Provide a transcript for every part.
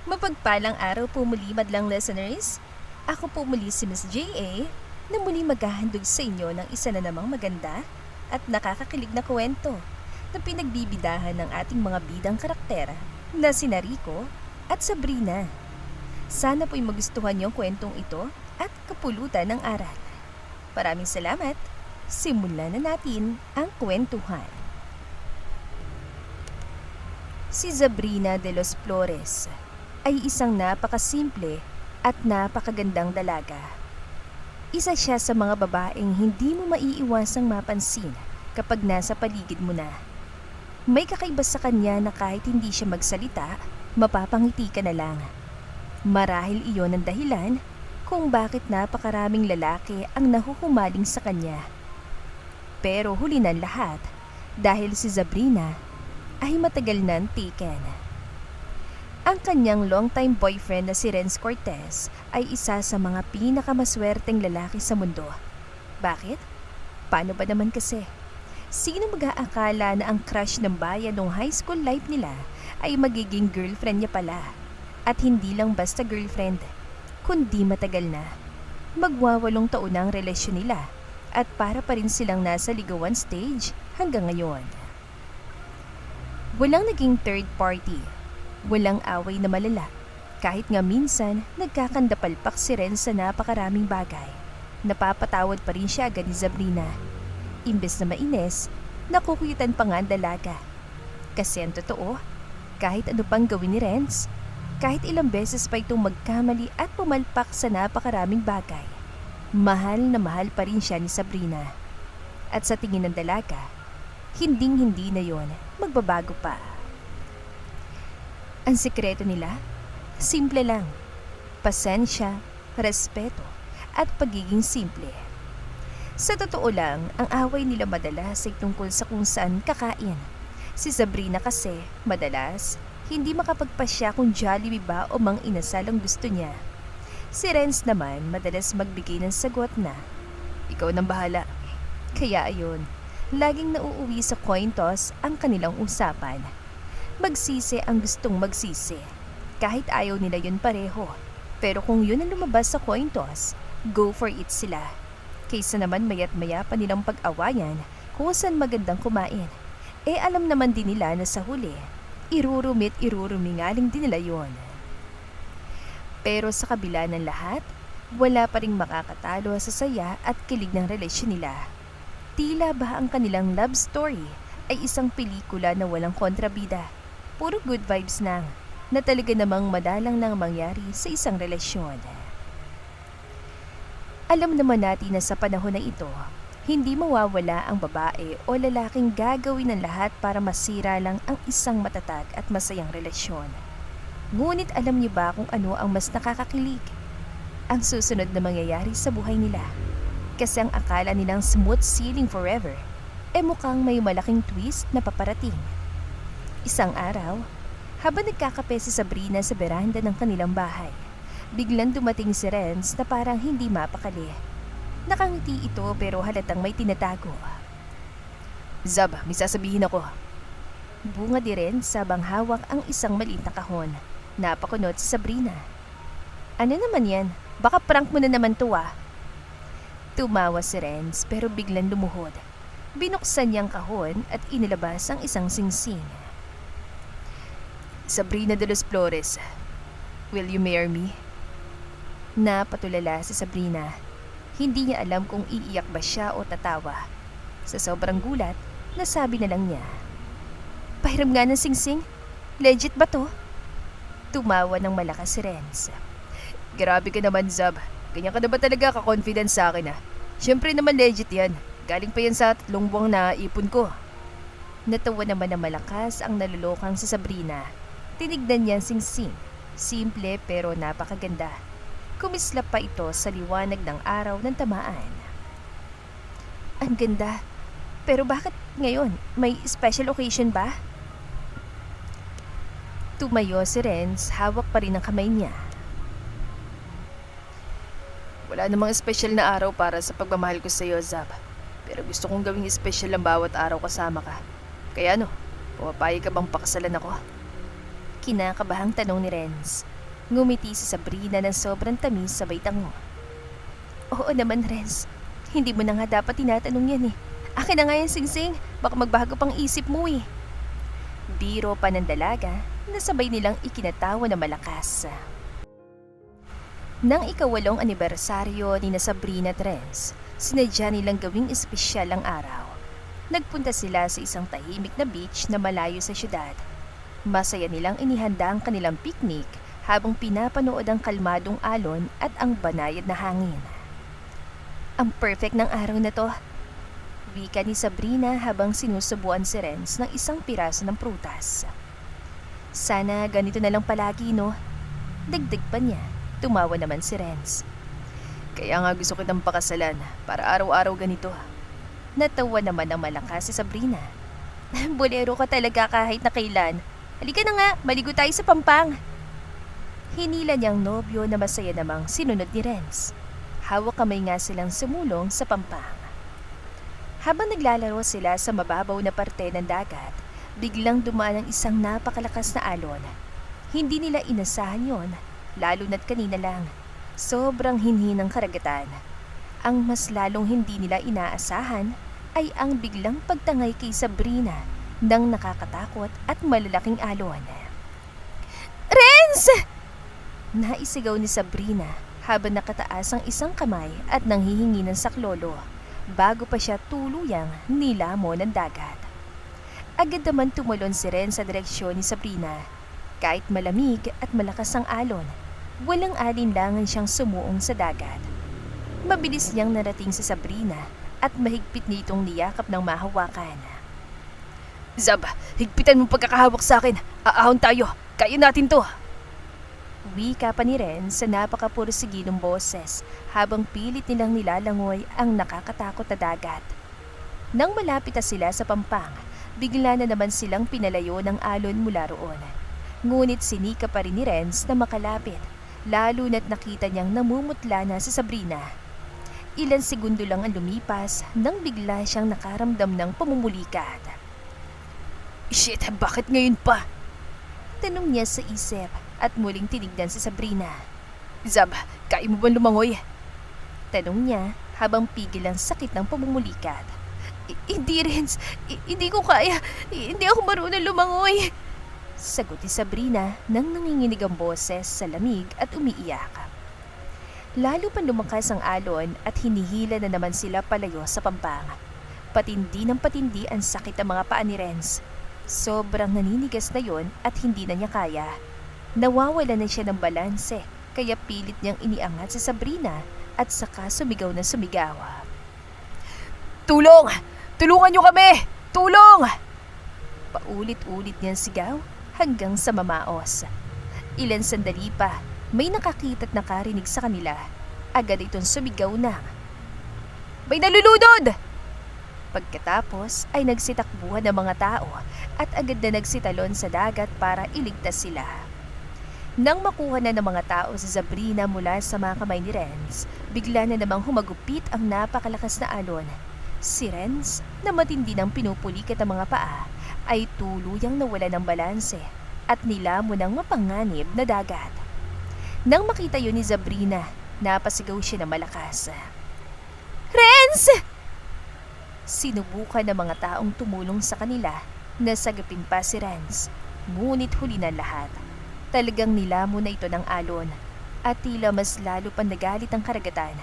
Mapagpalang araw po muli madlang listeners. Ako po muli si Miss J.A. na muli maghahandog sa inyo ng isa na namang maganda at nakakakilig na kwento na pinagbibidahan ng ating mga bidang karakter na sina Rico at Sabrina. Sana po'y magustuhan niyo ang kwentong ito at kapulutan ng aral. Maraming salamat. Simulan na natin ang kwentuhan. Si Sabrina de los Flores ay isang napakasimple at napakagandang dalaga. Isa siya sa mga babaeng hindi mo maiiwasang mapansin kapag nasa paligid mo na. May kakaiba sa kanya na kahit hindi siya magsalita, mapapangiti ka na lang. Marahil iyon ang dahilan kung bakit napakaraming lalaki ang nahuhumaling sa kanya. Pero huli ng lahat, dahil si Sabrina ay matagal nang taken. Ang kanyang longtime boyfriend na si Renz Cortez ay isa sa mga pinakamaswerteng lalaki sa mundo. Bakit? Paano ba naman kasi? Sino mag-aakala na ang crush ng bayan nung high school life nila ay magiging girlfriend niya pala? At hindi lang basta girlfriend, kundi matagal na. Magwawalong taon na ang relasyon nila at para pa rin silang nasa ligawan stage hanggang ngayon. Walang naging third party. Walang away na malala. Kahit nga minsan, nagkakandapalpak si Ren sa napakaraming bagay. Napapatawad pa rin siya agad ni Sabrina. Imbes na mainis, nakukuyutan pa nga ang dalaga. Kasi ang totoo, kahit ano pang gawin ni Renz, kahit ilang beses pa itong magkamali at pumalpak sa napakaraming bagay, mahal na mahal pa rin siya ni Sabrina. At sa tingin ng dalaga, hinding-hindi na yon magbabago pa. Ang sikreto nila, simple lang. Pasensya, respeto, at pagiging simple. Sa totoo lang, ang away nila madalas ay tungkol sa kung saan kakain. Si Sabrina kasi, madalas, hindi makapagpasya kung Jollibee ba o Mang Inasal ang gusto niya. Si Renz naman, madalas magbigay ng sagot na, ikaw nang bahala. Kaya ayun, laging nauuwi sa coin toss ang kanilang usapan. Magsisi ang gustong magsisi. Kahit ayaw nila yun pareho. Pero kung yun ang lumabas sa coin toss, go for it sila. Kaysa naman mayat maya pa nilang pag-awayan kung saan magandang kumain. Alam naman din nila na sa huli, irurumingaling din nila yun. Pero sa kabila ng lahat, wala pa ring makakatalo sa saya at kilig ng relasyon nila. Tila ba ang kanilang love story ay isang pelikula na walang kontrabida. Puro good vibes na talaga namang madalang nang mangyari sa isang relasyon. Alam naman natin na sa panahon na ito, hindi mawawala ang babae o lalaking gagawin ng lahat para masira lang ang isang matatag at masayang relasyon. Ngunit alam niyo ba kung ano ang mas nakakakilig? Ang susunod na mangyayari sa buhay nila. Kasi ang akala nilang smooth sailing forever, mukhang may malaking twist na paparating. Isang araw, habang nagkakape si Sabrina sa beranda ng kanilang bahay, biglang dumating si Renz na parang hindi mapakali. Nakangiti ito pero halatang may tinatago. Zab, may sasabihin ako. Bunga di Renz sabang hawak ang isang maliit na kahon. Napakunot si Sabrina. Ano naman yan? Baka prank mo na naman to ah. Tumawa si Renz pero biglang lumuhod. Binuksan niyang kahon at inilabas ang isang singsing. Sabrina de los Flores, will you marry me? Napatulala si Sabrina. Hindi niya alam kung iiyak ba siya o tatawa. Sa sobrang gulat, nasabi na lang niya, pahiram nga ng singsing? Legit ba to? Tumawa ng malakas si Renz. Grabe ka naman, Zab. Ganyan ka na ba talaga ka-confident sa akin ah? Siyempre naman legit yan. Galing pa yan sa 3 buwang na ipon ko. Natawa naman ng malakas ang nalulokang si Sabrina. Tinignan niya ang singsing. Simple pero napakaganda. Kumislap pa ito sa liwanag ng araw ng tamaan. Ang ganda. Pero bakit ngayon? May special occasion ba? Tumayo si Renz, hawak pa rin ang kamay niya. Wala namang special na araw para sa pagmamahal ko sa iyo, Zab. Pero gusto kong gawing special ang bawat araw kasama ka. Kaya ano, pumapayag ka bang pakasalan ako? Kinakabahang tanong ni Renz. Ngumiti si Sabrina ng sobrang tamis sabay tango. Oo naman, Renz. Hindi mo na nga dapat tinatanong yan eh. Akin na nga yan, Singsing. Baka magbago pang isip mo eh. Biro pa ng dalaga na sabay nilang ikinatawa na malakas. Nang ika-8 anibersaryo ni na Sabrina at Renz, sinadya nilang gawing espesyal ang araw. Nagpunta sila sa isang tahimik na beach na malayo sa syudad. Masaya nilang inihanda ang kanilang picnic habang pinapanood ang kalmadong alon at ang banayad na hangin. Ang perfect ng araw na to, wika ni Sabrina habang sinusubuan si Renz ng isang piraso ng prutas. Sana ganito na lang palagi, no? Dagdag pa niya. Tumawa naman si Renz. Kaya nga gusto kitang pakasalan para araw-araw ganito. Natawa naman ng malakas si Sabrina. Bolero ka talaga kahit na kailan. Halika na nga, maligo tayo sa Pampang. Hinila niyang nobyo na masaya namang sinunod ni Renz. Hawak kamay nga silang sumulong sa Pampang. Habang naglalaro sila sa mababaw na parte ng dagat, biglang dumaan ang isang napakalakas na alon. Hindi nila inasahan yon, lalo na't kanina lang. Sobrang hinhin ng karagatan. Ang mas lalong hindi nila inaasahan ay ang biglang pagtangay kay Sabrina ng nakakatakot at malalaking alon. Renz! Naisigaw ni Sabrina habang nakataas ang isang kamay at nanghihingi ng saklolo bago pa siya tuluyang nilamon ng dagat. Agad naman tumalon si Renz sa direksyon ni Sabrina. Kahit malamig at malakas ang alon, walang alinlangan siyang sumuong sa dagat. Mabilis niyang narating si Sabrina at mahigpit nitong niyakap ng mahawakan. Zab, higpitan mong pagkakahawak sa akin. Aahon tayo. Kaya natin to. Wika pa ni Renz sa napakapursigidong boses habang pilit nilang nilalangoy ang nakakatakot na dagat. Nang malapit na sila sa Pampang, bigla na naman silang pinalayo ng alon mula roon. Ngunit sinika pa rin ni Renz na makalapit, lalo na't nakita niyang namumutla na si Sabrina. Ilang segundo lang ang lumipas nang bigla siyang nakaramdam ng pamumulikat. Shit, bakit ngayon pa? Tanong niya sa isip at muling tinignan si Sabrina. Zab, kaya mo ba lumangoy? Tanong niya habang pigil ang sakit ng pamumulikat. Hindi, Renz. Hindi ko kaya. Hindi ako marunong lumangoy. Sagot ni Sabrina nang nanginginig ang boses sa lamig at umiiyak. Lalo pa lumakas ang alon at hinihila na naman sila palayo sa Pampang. Patindi ng patindi ang sakit ng mga paa ni Renz. Sobrang naninigas na yon at hindi na niya kaya. Nawawala na siya ng balanse kaya pilit niyang iniangat si Sabrina at saka sumigaw na sumigaw. Tulong! Tulungan niyo kami! Tulong! Paulit-ulit niyang sigaw hanggang sa mamaos. Ilan sandali pa, may nakakita at nakarinig sa kanila. Agad itong sumigaw na, may nalulunod! Pagkatapos ay nagsitakbuhan ng mga tao at agad na nagsitalon sa dagat para iligtas sila. Nang makuha na ng mga tao si Sabrina mula sa mga kamay ni Renz, bigla na namang humagupit ang napakalakas na alon. Si Renz, na matindi ng pinupulikat ang mga paa, ay tuluyang nawala ng balanse at nilamon ng mapanganib na dagat. Nang makita yun ni Sabrina, napasigaw siya na malakas. Renz! Sinubukan ng mga taong tumulong sa kanila na sagapin pa si Renz, ngunit huli na lahat. Talagang nilamon na ito ng alon at tila mas lalo pang nagalit ang karagatan.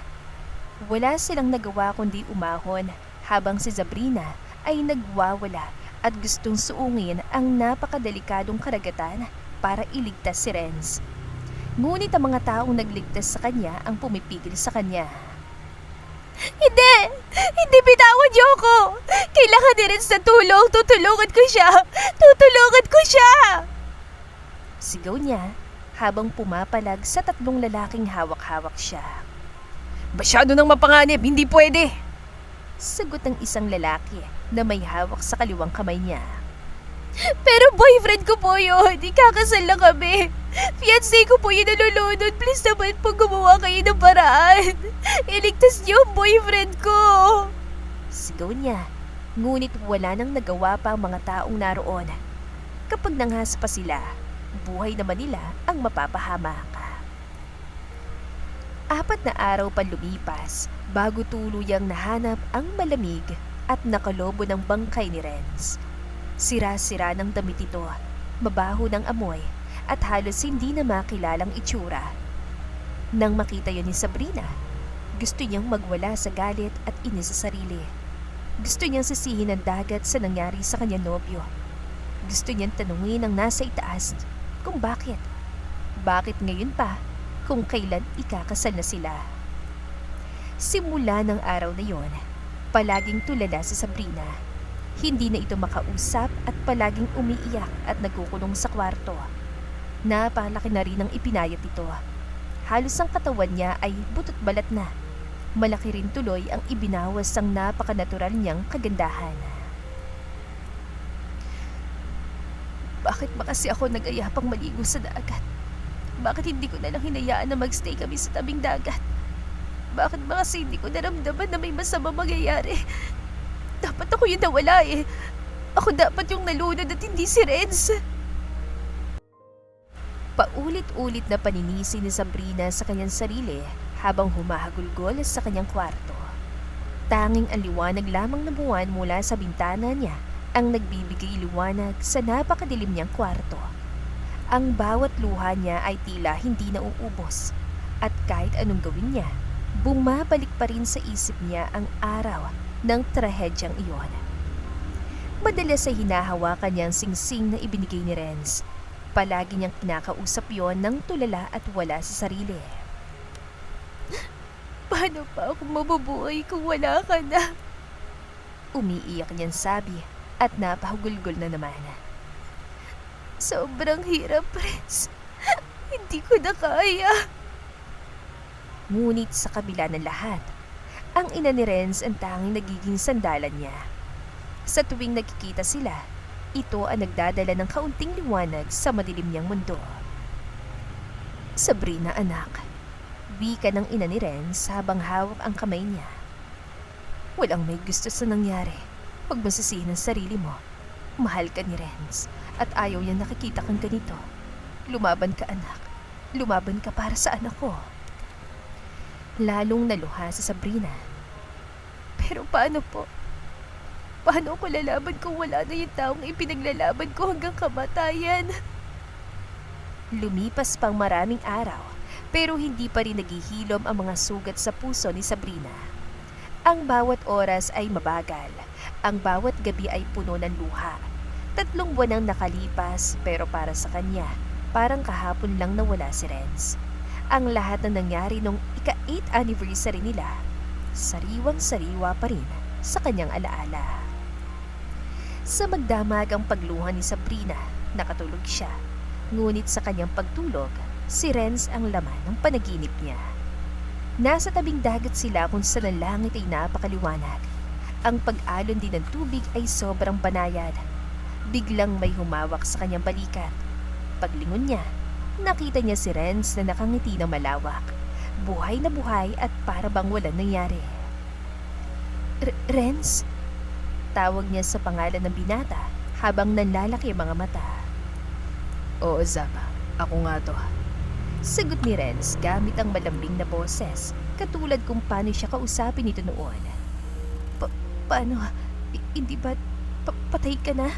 Wala silang nagawa kundi umahon habang si Sabrina ay nagwawala at gustong suungin ang napakadelikadong karagatan para iligtas si Renz. Ngunit ang mga taong nagligtas sa kanya ang pumipigil sa kanya. Hindi! Hindi, bitawan niyo ako! Kailangan ni Renz na tulong! Tutulungan ko siya! Tutulungan ko siya! Sigaw niya habang pumapalag sa 3 lalaking hawak-hawak siya. Masyado nang mapanganib! Hindi pwede! Sagot ng isang lalaki na may hawak sa kaliwang kamay niya. Pero boyfriend ko po yun! Ikakasal na kami! Fiancé ko po yung nalulunod. Please naman po gumawa kayo ng paraan. Iligtas niyo ang boyfriend ko. Sigaw niya. Ngunit wala nang nagawa pa ang mga taong naroon. Kapag nanghas pa sila, buhay naman nila ang mapapahamak. 4 na araw pa lumipas bago tuluyang nahanap ang malamig at nakalobo ng bangkay ni Renz. Sira-sira ng damit ito, mabaho ng amoy at halos hindi na makilalang itsura. Nang makita yon ni Sabrina, gusto niyang magwala sa galit at inis sa sarili. Gusto niyang sisihin ang dagat sa nangyari sa kanyang nobyo. Gusto niyang tanungin ang nasa itaas kung bakit. Bakit ngayon pa kung kailan ikakasal na sila. Simula ng araw na yon, palaging tulala si Sabrina. Hindi na ito makausap at palaging umiiyak at nagkukulong sa kwarto. Napalaki na rin ang ipinayat nito. Halos ang katawan niya ay butot balat na. Malaki rin tuloy ang ibinawas ang napakanatural niyang kagandahan. Bakit ba kasi ako nag-ayapang maligo sa dagat? Bakit hindi ko na lang hinayaan na magstay kami sa tabing dagat? Bakit ba kasi hindi ko naramdaman na may masama mangyayari? Dapat ako yung nawala eh. Ako dapat yung nalunod at hindi si Renz. Paulit-ulit na paninisi ni Sabrina sa kanyang sarili habang humahagulgol sa kanyang kwarto. Tanging ang liwanag lamang na buwan mula sa bintana niya ang nagbibigay liwanag sa napakadilim niyang kwarto. Ang bawat luha niya ay tila hindi nauubos at kahit anong gawin niya, bumabalik pa rin sa isip niya ang araw ng trahedyang iyon. Madalas ay hinahawakan niya ang singsing na ibinigay ni Renz. Palagi niyang kinakausap yon ng tulala at wala sa sarili. Paano pa ako mabubuhay kung wala ka na? Umiiyak niyang sabi at napahugulgol na naman. Sobrang hirap, Renz. Hindi ko na kaya. Ngunit sa kabila ng lahat, ang ina ni Renz ang tanging nagiging sandalan niya. Sa tuwing nagkikita sila, ito ang nagdadala ng kaunting liwanag sa madilim niyang mundo. Sabrina, anak, wika ng ina ni Renz habang hawak ang kamay niya. Walang may gusto sa nangyari. Huwag masisihin ang sarili mo. Mahal ka ni Renz at ayaw niya nakikita kang ganito. Lumaban ka, anak. Lumaban ka para sa anak ko. Lalong naluha si Sabrina. Pero paano po? Paano ako lalaban kung wala na yung taong ipinaglalaban ko hanggang kamatayan? Lumipas pang maraming araw, pero hindi pa rin naghihilom ang mga sugat sa puso ni Sabrina. Ang bawat oras ay mabagal. Ang bawat gabi ay puno ng luha. 3 buwan ang nakalipas, pero para sa kanya, parang kahapon lang nawala si Renz. Ang lahat na nangyari nung ika-8th anniversary nila, sariwang-sariwa pa rin sa kanyang alaala. Sa magdamag ang pagluha ni Sabrina, nakatulog siya. Ngunit sa kanyang pagtulog, si Renz ang laman ng panaginip niya. Nasa tabing dagat sila kung saan ang langit ay napakaliwanag. Ang pag-alon din ng tubig ay sobrang banayad. Biglang may humawak sa kanyang balikat. Paglingon niya, nakita niya si Renz na nakangiti ng malawak. Buhay na buhay at para bang walang nangyari. Renz? Tawag niya sa pangalan ng binata habang nanlalaki ang mga mata. Oo, Zaba. Ako nga to. Sagot ni Renz gamit ang malambing na boses, katulad kung paano siya kausapin ito noon. Paano? Hindi ba patay ka na?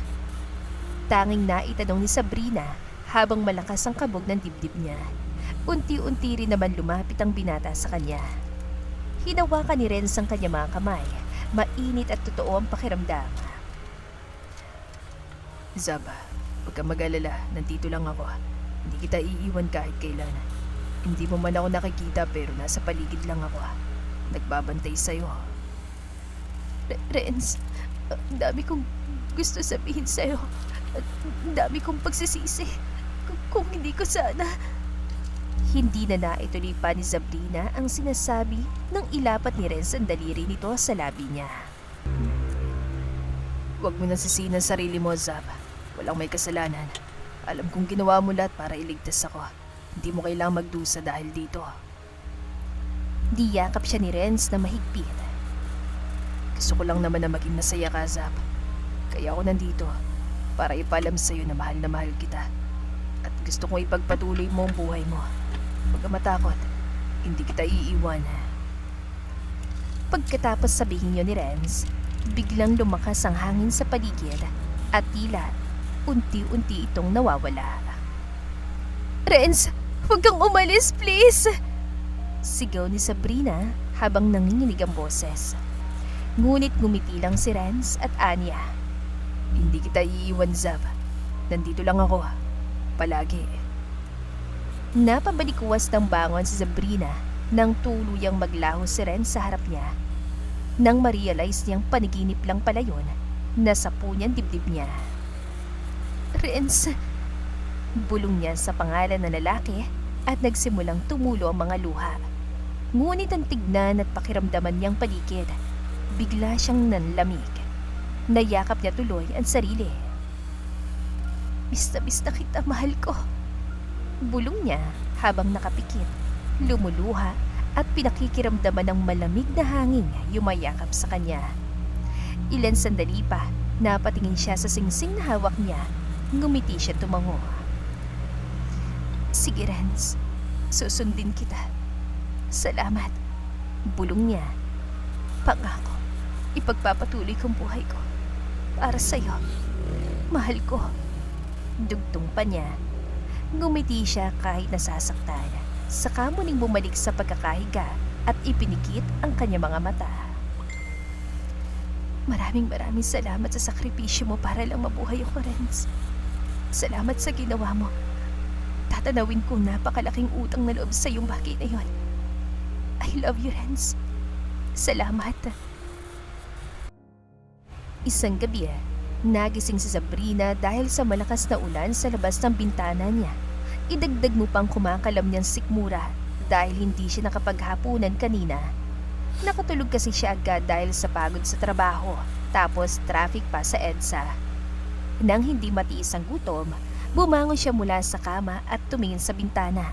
Tanging naitanong ni Sabrina habang malakas ang kabog ng dibdib niya. Unti-unti rin naman lumapit ang binata sa kanya. Hinawakan ni Renz ang kanyang mga kamay. Mainit at totoo ang pakiramdam. Zaba, huwag kang mag-alala. Nandito lang ako. Hindi kita iiwan kahit kailan. Hindi mo man ako nakikita pero nasa paligid lang ako. Nagbabantay sa'yo. Renz, ang dami kong gusto sabihin sa'yo. At ang dami kong pagsisisi. Kung hindi ko sana... Hindi na naituloy pa ni Sabrina ang sinasabi nang ilapat ni Renz ang daliri nito sa labi niya. Huwag mo nang sisihin ang sarili mo, Zab. Walang may kasalanan. Alam kong ginawa mo lahat para iligtas ako. Hindi mo kailangang magdusa dahil dito. Diyakap siya ni Renz na mahigpit. Gusto ko lang naman na maging masaya ka, Zab. Kaya ako nandito para ipalam sa'yo na mahal kita. At Gusto kong ipagpatuloy mo ang buhay mo. Huwag ka matakot. Hindi kita iiwan. Pagkatapos sabihin yun ni Renz, biglang lumakas ang hangin sa paligid at tila unti-unti itong nawawala. Renz, huwag kang umalis, please! Sigaw ni Sabrina habang nanginginig ang boses. Ngunit ngumiti lang si Renz at Anya. Hindi kita iiwan, Zab. Nandito lang ako. Palagi. Napabalikwas ng bangon si Sabrina nang tuluyang maglaho si Renz sa harap niya. Nang ma-realize niyang panaginip lang pala yun, nasapu niyang dibdib niya. Renz, bulong niya sa pangalan ng lalaki at nagsimulang tumulo ang mga luha. Ngunit ang tignan at pakiramdaman niyang paligid, bigla siyang nanlamig. Nayakap niya tuloy ang sarili. Miss na kita, mahal ko. Bulong niya habang nakapikit, lumuluha at pinakikiramdaman ng malamig na hangin yumayakap sa kanya. Ilan sandali pa, napatingin siya sa singsing na hawak niya. Ngumiti siya tumango. Sige, Renz. Susundin kita. Salamat. Bulong niya. Pangako, ipagpapatuloy kong buhay ko. Para sa'yo. Mahal ko. Dugtong pa niya. Ngumiti siya kahit nasasaktan. Saka muling bumalik sa pagkakahiga at ipinikit ang kanyang mga mata. Maraming salamat sa sakripisyo mo para lang mabuhay ako, Renz. Salamat sa ginawa mo. Tatanawin ko napakalaking utang na loob sa iyong bagay na yon. I love you, Renz. Salamat. Isang gabi, nagising si Sabrina dahil sa malakas na ulan sa labas ng bintana niya. Idagdag mo pang kumakalam niyang sikmura dahil hindi siya nakapaghapunan kanina. Nakatulog kasi siya agad dahil sa pagod sa trabaho, tapos traffic pa sa EDSA. Nang hindi matiis ang gutom, bumangon siya mula sa kama at tumingin sa bintana.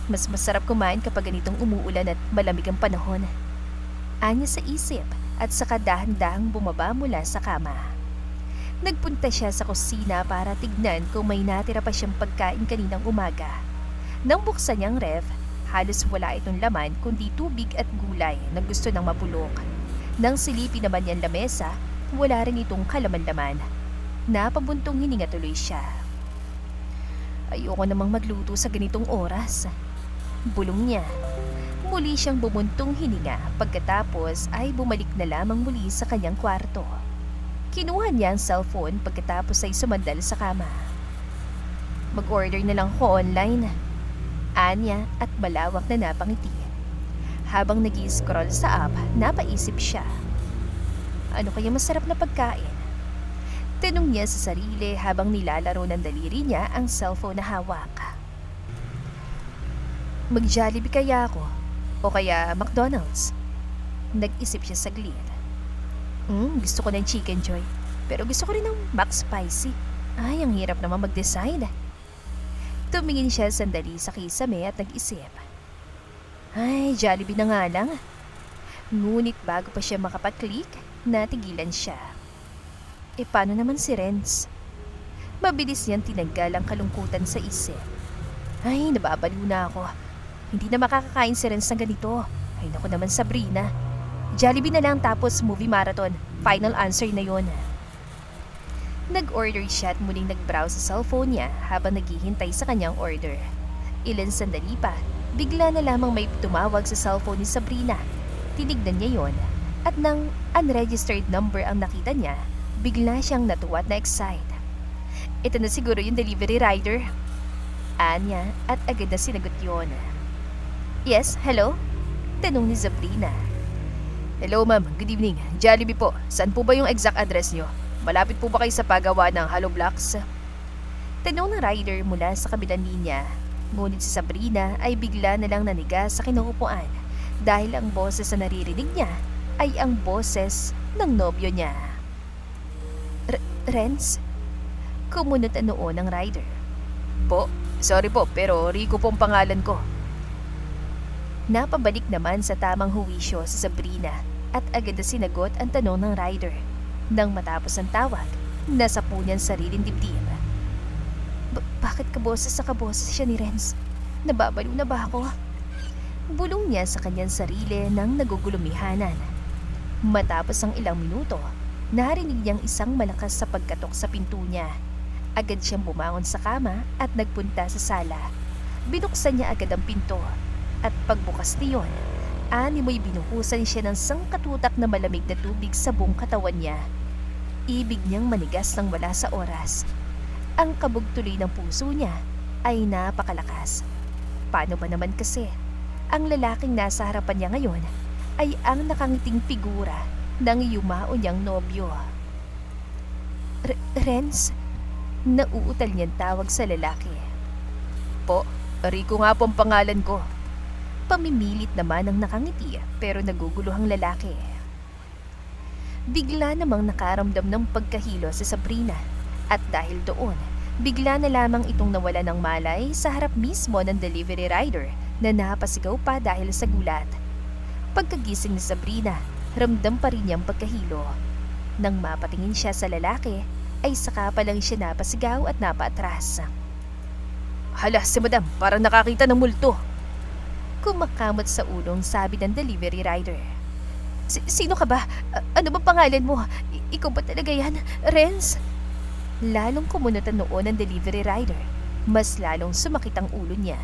Mas masarap kumain kapag ganitong umuulan at malamig ang panahon. Anya sa isip at saka dahan-dahang bumaba mula sa kama. Nagpunta siya sa kusina para tignan kung may natira pa siyang pagkain kaninang umaga. Nang buksan niyang ref, halos wala itong laman kundi tubig at gulay na gusto nang mapulok. Nang silipin naman niyang lamesa, wala rin itong kalaman-laman. Napabuntong hininga tuloy siya. Ayoko namang magluto sa ganitong oras. Bulong niya. Muli siyang bumuntong hininga pagkatapos ay bumalik na lamang muli sa kanyang kwarto. Kinuha niya ang cellphone pagkatapos ay sumandal sa kama. Mag-order na lang ako online. Anya at malawak na napangiti. Habang nag-i-scroll sa app, napaisip siya. Ano kaya masarap na pagkain? Tanong niya sa sarili habang nilalaro ng daliri niya ang cellphone na hawak. Mag-Jollibee kaya ako? O kaya McDonald's? Nag-isip siya saglit. Gusto ko ng Chicken Joy. Pero gusto ko rin ng McSpicy. Ay, ang hirap naman mag-decide. Tumingin siya sandali sa kisame at nag-isip. Ay, Jollibee na nga lang. Ngunit bago pa siya makapag-click, natigilan siya. Paano naman si Renz? Mabilis niyang tinanggal ang kalungkutan sa isip. Ay, nababaliw na ako. Hindi na makakakain si Renz ng ganito. Ay, naku naman, Sabrina. Jollibee na lang tapos movie marathon. Final answer na yon. Nag-order siya at muling nag-browse sa cellphone niya habang naghihintay sa kanyang order. Ilan sandali pa, bigla na lamang may tumawag sa cellphone ni Sabrina. Tinignan niya yon at nang unregistered number ang nakita niya, bigla siyang natuwa at na-excite. Ito na siguro yung delivery rider. Anya at agad na sinagot yon. Yes, hello? Tanong ni Sabrina. Hello ma'am, good evening. Jollibee po. Saan po ba yung exact address niyo? Malapit po ba kayo sa paggawa ng hollow blocks? Tanong ng rider mula sa kabilang linya. Ngunit si Sabrina ay bigla na lang naniga sa kinuupuan dahil ang boses na naririnig niya ay ang boses ng nobyo niya. Renz? Kumunot ang noo ng rider. Po, sorry po pero Rico po ang pangalan ko. Napabalik naman sa tamang huwisyo si Sabrina at agad na sinagot ang tanong ng rider. Nang matapos ang tawag, nasapu niya ang sariling dibdib. Bakit kaboses sa kaboses siya ni Renz? Nababaliw na ba ako? Bulong niya sa kanyang sarili nang nagugulumihanan. Matapos ang ilang minuto, narinig niyang isang malakas sa pagkatok sa pinto niya. Agad siyang bumangon sa kama at nagpunta sa sala. Binuksan niya agad ang pinto at pagbukas niyon, animoy binuhusan siya ng sangkatutak na malamig na tubig sa buong katawan niya. Ibig niyang manigas nang wala sa oras. Ang kabog tuloy ng puso niya ay napakalakas. Paano ba naman kasi? Ang lalaking nasa harapan niya ngayon ay ang nakangiting figura ng yumao niyang nobyo. Renz? Nauutal niyang tawag sa lalaki. Po, Rico nga po ang pangalan ko. Pamimilit naman ang nakangiti pero naguguluhang lalaki. Bigla namang nakaramdam ng pagkahilo si Sabrina at dahil doon, bigla na lamang itong nawala ng malay sa harap mismo ng delivery rider na napasigaw pa dahil sa gulat. Pagkagising ni Sabrina, ramdam pa rin niyang pagkahilo. Nang mapatingin siya sa lalaki, ay saka pa lang siya napasigaw at napaatras. Hala, si madam, parang nakakita ng multo. Kumakamot sa ulong sabi ng delivery rider. Sino ka ba? Ano bang pangalan mo? Ikaw ba talaga yan, Renz? Lalong kumunutan noon ang delivery rider. Mas lalong sumakit ang ulo niya.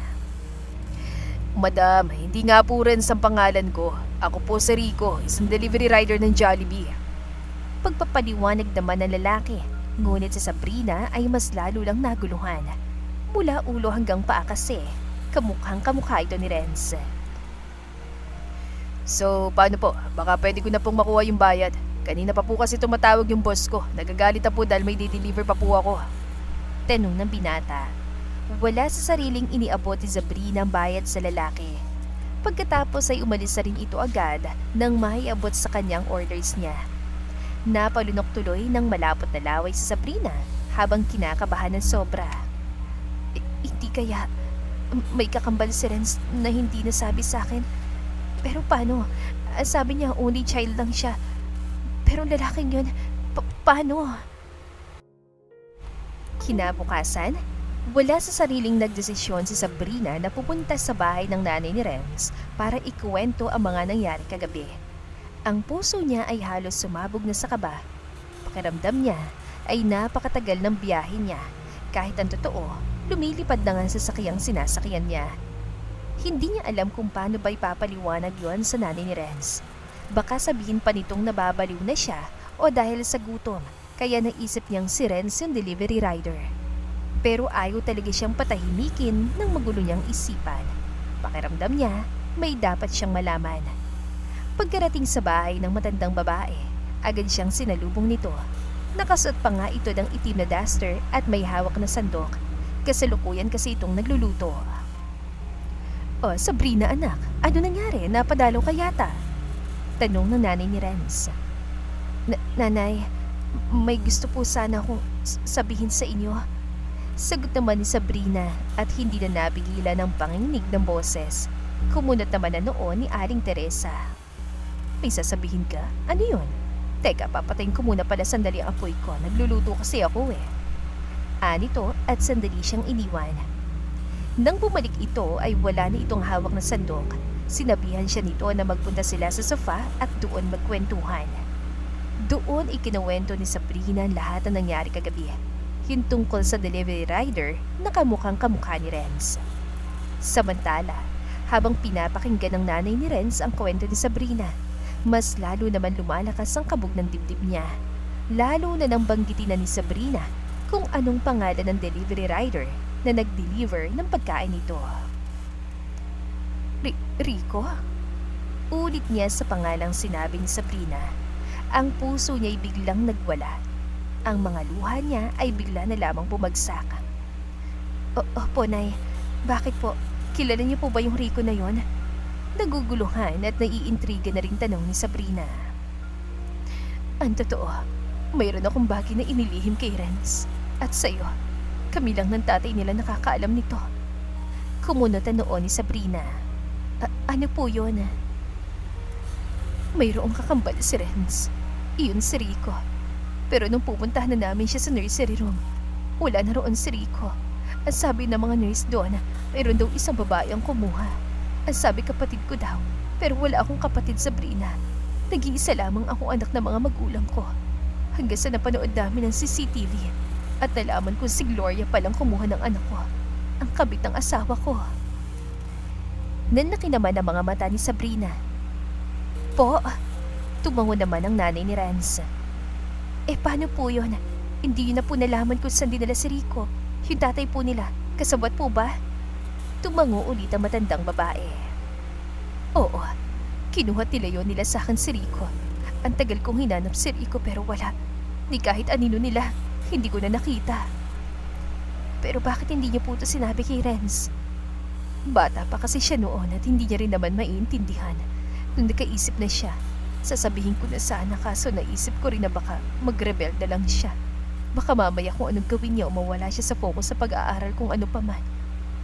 Madam, hindi nga po Renz ang pangalan ko. Ako po si Rico, isang delivery rider ng Jollibee. Pagpapaliwanag naman ng lalaki, ngunit si Sabrina ay mas lalo lang naguluhan. Mula ulo hanggang paa kasi, kamukhang kamukha ito ni Renz. So, paano po? Baka pwede ko na pong makuha yung bayad. Kanina pa po kasi tumatawag yung boss ko. Nagagalit na po dahil may di-deliver pa po ako. Tanong ng binata. Wala sa sariling iniabot ni Sabrina ang bayad sa lalaki. Pagkatapos ay umalis na rin ito agad nang maiabot sa kanyang orders niya. Napalunok tuloy ng malapot na laway sa Sabrina habang kinakabahan ng sobra. Hindi kaya may kakambal si Renz na hindi nasabi sa akin. Pero paano? Sabi niya only child lang siya. Pero lalaking yun, paano? Kinabukasan, wala sa sariling nagdesisyon si Sabrina na pupunta sa bahay ng nanay ni Renz para ikuwento ang mga nangyari kagabi. Ang puso niya ay halos sumabog na sa kaba. Pakiramdam niya ay napakatagal ng biyahe niya. Kahit ang totoo, lumilipad na nga sa sasakyang sinasakyan niya. Hindi niya alam kung paano ba ipapaliwanag yon sa nanay ni Renz. Baka sabihin pa nitong nababaliw na siya o dahil sa gutom, kaya naisip niyang si Renz yung delivery rider. Pero ayaw talaga siyang patahimikin ng magulo niyang isipan. Pakiramdam niya, may dapat siyang malaman. Pagkarating sa bahay ng matandang babae, agad siyang sinalubong nito. Nakasuot pa nga ito ng itim na duster at may hawak na sandok. Kasalukuyan kasi itong nagluluto. Oh, Sabrina anak, ano nangyari? Napadalo ka yata? Tanong ng nanay ni Renz. Nanay, may gusto po sana akong sabihin sa inyo. Sagot naman ni Sabrina at hindi na napigilan ng panginginig ng boses. Kumunot naman na noon ni Aling Teresa. May sasabihin ka? Ano yun? Teka, papatayin ko muna pala sandali ang apoy ko. Nagluluto kasi ako eh. Anito at sandali siyang iniwan. Nang bumalik ito ay wala na itong hawak na sandok. Sinabihan siya nito na magpunta sila sa sofa at doon magkwentuhan. Doon ikinuwento ni Sabrina lahat ng nangyari kagabi. Yung tungkol sa delivery rider na kamukhang kamukha ni Renz. Samantala, habang pinapakinggan ng nanay ni Renz ang kwento ni Sabrina, mas lalo naman lumalakas ang kabog ng dibdib niya. Lalo na nang banggitin na ni Sabrina kung anong pangalan ng delivery rider na nag-deliver ng pagkain nito. Rico? Ulit niya sa pangalang sinabi ni Sabrina. Ang puso niya ay biglang nagwala. Ang mga luha niya ay bigla na lamang bumagsak. Opo, Nay. Bakit po? Kilala niyo po ba yung Rico na yon? Naguguluhan at naiintriga na rin tanong ni Sabrina. Ang totoo, mayroon akong bagay na inilihim kay Renz. At sa'yo, kami lang ng tatay nila nakakaalam nito. Kumunutan noon ni Sabrina. Ano po yun? Mayroong kakambal si Renz. Iyon si Rico. Pero nung pupuntahan na namin siya sa nursery room, wala na roon si Rico. Ang sabi ng mga nurse doon, mayroon daw isang babae ang kumuha. Ang sabi kapatid ko daw, pero wala akong kapatid, Sabrina. Nag-iisa lamang akong anak ng mga magulang ko. Hanggang sa napanood namin ng CCTV at nalaman kong si Gloria palang kumuha ng anak ko, ang kabit ng asawa ko. Nanlaki naman ang mga mata ni Sabrina. Po, tumango naman ang nanay ni Renz. Paano po yun? Hindi yun na po nalaman kung saan dinala si Rico. Yung tatay po nila, kasabwat po ba? Tumango ulit ang matandang babae. Oo, kinuha nila sa akin si Rico. Ang tagal kong hinanap si Rico pero wala. Ni kahit anino nila, hindi ko na nakita. Pero bakit hindi niyo po ito sinabi kay Renz? Bata pa kasi siya noon at hindi niya rin naman maiintindihan. Nung nakaisip na siya, sasabihin ko na sana kaso naisip ko rin na baka magrebelde lang siya. Baka mamaya kung anong gawin niya o mawala siya sa focus sa pag-aaral kung ano pa man.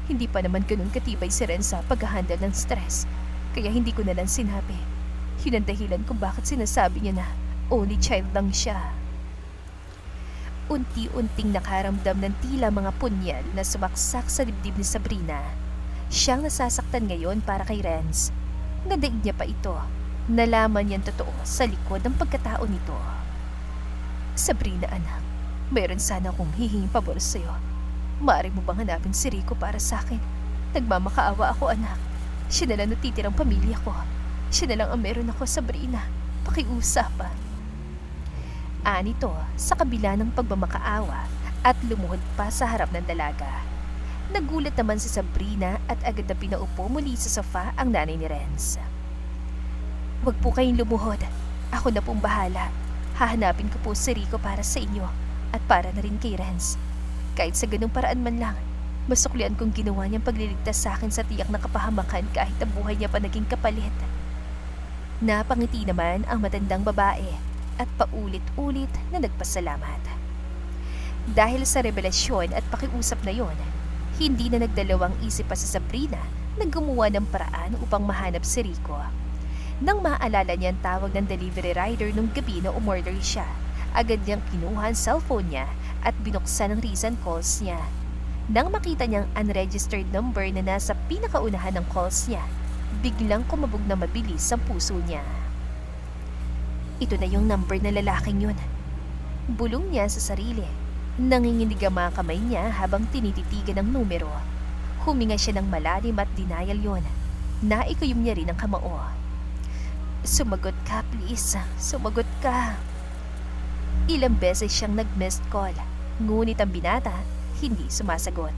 Hindi pa naman ganun katibay si Renz sa pag-handle ng stress. Kaya hindi ko na lang sinabi. Yun ang dahilan kung bakit sinasabi niya na only child lang siya. Unti-unting nakaramdam ng tila mga punyal na sumaksak sa dibdib ni Sabrina. Siyang nasasaktan ngayon para kay Renz. Nadaig niya pa ito. Nalaman niyang totoo sa likod ng pagkatao nito. Sabrina anak, mayroon sana akong hihinging pabor sa'yo. Maaari mo bang hanapin si Rico para sa akin? Nagmamakaawa ako anak. Siya na lang natitirang pamilya ko. Siya na lang ang meron ako, Sabrina. Pakiusap. Anito sa kabila ng pagmamakaawa at lumuhod pa sa harap ng dalaga. Nagulat naman si Sabrina at agad na pinaupo muli sa sofa ang nanay ni Renz. Huwag po kayong lumuhod. Ako na pong bahala. Hahanapin ko po si Rico para sa inyo at para na rin kay Renz. Kahit sa ganung paraan man lang, masuklian kong ginawa niyang pagliligtas sa akin sa tiyak na kapahamakan kahit ang buhay niya pa naging kapalit. Napangiti naman ang matandang babae at paulit-ulit na nagpasalamat. Dahil sa revelasyon at pakiusap na yon, hindi na nagdalawang isip pa si Sabrina na gumawa ng paraan upang mahanap si Rico. Nang maalala niya ang tawag ng delivery rider nung gabi na umorder siya, agad niyang kinuha ang cellphone niya at binuksan ang recent calls niya. Nang makita niyang unregistered number na nasa pinakaunahan ng calls niya, biglang kumabog na mabilis ang puso niya. Ito na yung number na lalaking yun. Bulong niya sa sarili. Nanginginig ang mga kamay niya habang tinititigan ang numero. Huminga siya ng malalim at denial yon. Naikuyom niya rin ang kamao. Sumagot ka please, sumagot ka. Ilang beses siyang nag-missed call, ngunit ang binata hindi sumasagot.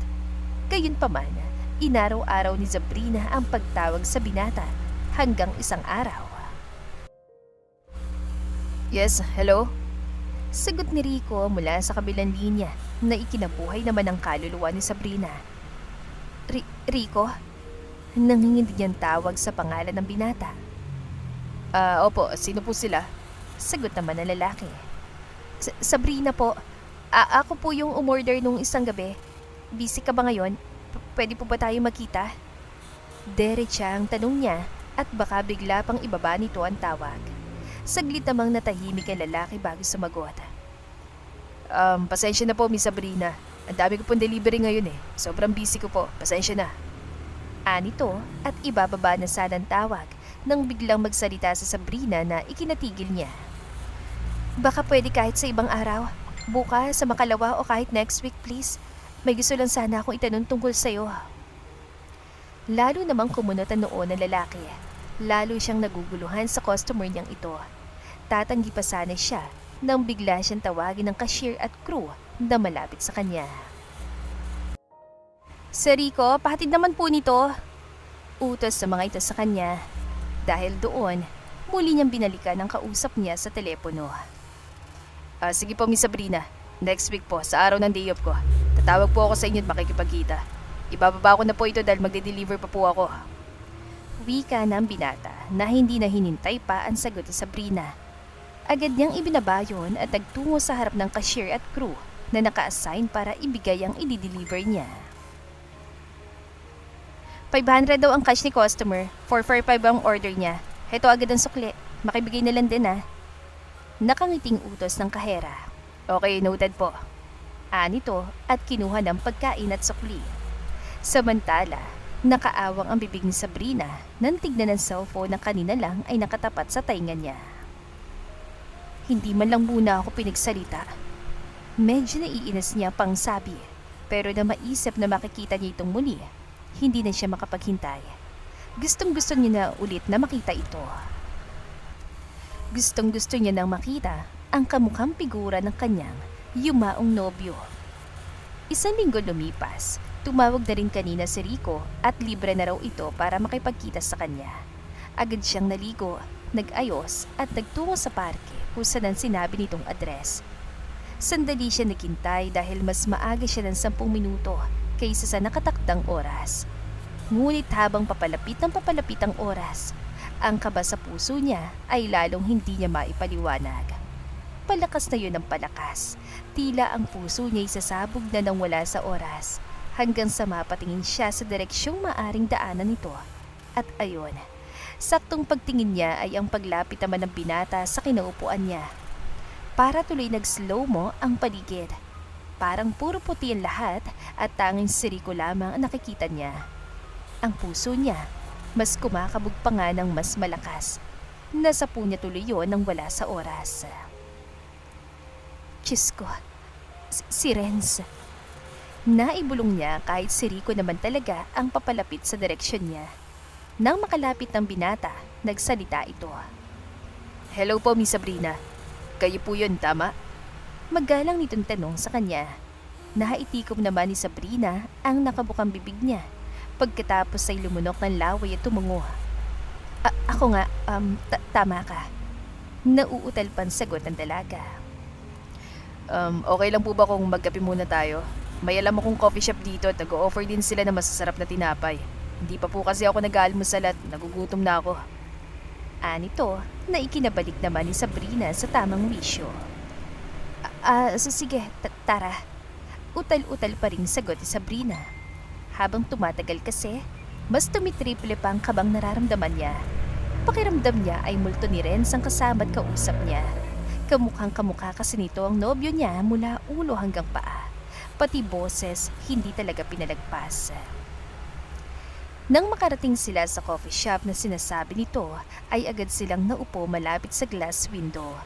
Gayunpaman, inaraw-araw ni Sabrina ang pagtawag sa binata hanggang isang araw. Yes, hello? Sagot ni Rico mula sa kabilang linya na ikinabuhay naman ang kaluluwa ni Sabrina. Rico? Nanginginig niyang tawag sa pangalan ng binata. Opo, sino po sila? Sagot naman ng lalaki. Sabrina po. Ako po yung umorder nung isang gabi. Busy ka ba ngayon? Pwede po ba tayo magkita? Diretsa ang tanong niya at baka bigla pang ibaba nito ang tawag. Saglit namang natahimik ang lalaki bago sumagot. Pasensya na po, Miss Sabrina. Ang dami ko pong delivery ngayon eh. Sobrang busy ko po. Pasensya na. Anito at ibababa na sana ang tawag nang biglang magsalita sa Sabrina na ikinatigil niya. Baka pwede kahit sa ibang araw. Bukas, sa makalawa o kahit next week please. May gusto lang sana akong itanong tungkol sa'yo. Lalo namang kumunot ang noo ng lalaki. Lalo siyang naguguluhan sa customer niyang ito. Tatanggi pa sana siya nang bigla siyang tawagin ng cashier at crew na malapit sa kanya. Sir Rico, pahatid naman po nito. Utos sa mga ito sa kanya. Dahil doon, muli niyang binalikan ang kausap niya sa telepono. Sige po, Miss Sabrina. Next week po, sa araw ng day off ko. Tatawag po ako sa inyo at makikipagkita. Ibababa ko na po ito dahil magde-deliver pa po ako. Wika ng binata na hindi na hinintay pa ang sagot ni Sabrina. Agad niyang ibinaba yun at nagtungo sa harap ng cashier at crew na naka-assign para ibigay ang i-deliver niya. 500 daw ang cash ni customer, 445 ang order niya. Heto agad ang sukli, makibigay na lang din ah. Nakangiting utos ng kahera. Okay, noted po. Anito at kinuha ng pagkain at sukli. Samantala, nakaawang ang bibig ni Sabrina nang tignan ng cellphone na kanina lang ay nakatapat sa tainga niya. Hindi man lang muna ako pinagsalita. Medyo naiinis niya pang sabi, pero na maisip na makikita niya itong muli, hindi na siya makapaghintay. Gustong gusto niya na ulit na makita ito. Gustong gusto niya nang makita ang kamukhang figura ng kanyang yumaong nobyo. Isang linggo lumipas, tumawag na rin kanina si Rico at libre na raw ito para makipagkita sa kanya. Agad siyang naligo, nag-ayos at nagtungo sa parke kung saan sinabi nitong address. Sandali siya naghintay dahil mas maaga siya ng 10 minuto kaysa sa nakatakdang oras. Ngunit habang papalapit ang oras, ang kaba sa puso niya ay lalong hindi niya maipaliwanag. Palakas na yun ang palakas. Tila ang puso niya isasabog na nang wala sa oras hanggang sa mapatingin siya sa direksyong maaring daanan nito. At ayon, saktong pagtingin niya ay ang paglapit naman ng binata sa kinaupuan niya. Para tuloy nag-slow-mo ang paligid. Parang puro puti ang lahat at tanging si Rico lamang ang nakikita niya. Ang puso niya, mas kumakabog pa nga ng mas malakas. Nasapu niya tuloy yun nang wala sa oras. Diyos ko, si Renz. Naibulong niya kahit si Rico naman talaga ang papalapit sa direksyon niya. Nang makalapit ng binata, nagsalita ito. Hello po, Miss Sabrina. Kayo po yun, tama? Magalang nitong tanong sa kanya. Nahaitikom naman ni Sabrina ang nakabukang bibig niya. Pagkatapos ay lumunok ng laway at tumungo. Ako nga, tama ka. Nauutal pang sagot ng dalaga. Okay lang po ba kung magkape muna tayo? May alam akong coffee shop dito at nag-o-offer din sila ng masasarap na tinapay. Hindi pa po kasi ako nag-aalmusal at nagugutom na ako. Anito na ikinabalik naman ni Sabrina sa tamang wisyo. Sige, tara. Utal-utal pa rin sagot ni Sabrina. Habang tumatagal kasi, mas tumitriple pa ang kabang nararamdaman niya. Pakiramdam niya ay multo ni Renz ang kasama at kausap niya. Kamukhang kamukha kasi nito ang nobyo niya mula ulo hanggang paa. Pati boses hindi talaga pinalagpas. Nang makarating sila sa coffee shop na sinasabi nito, ay agad silang naupo malapit sa glass window.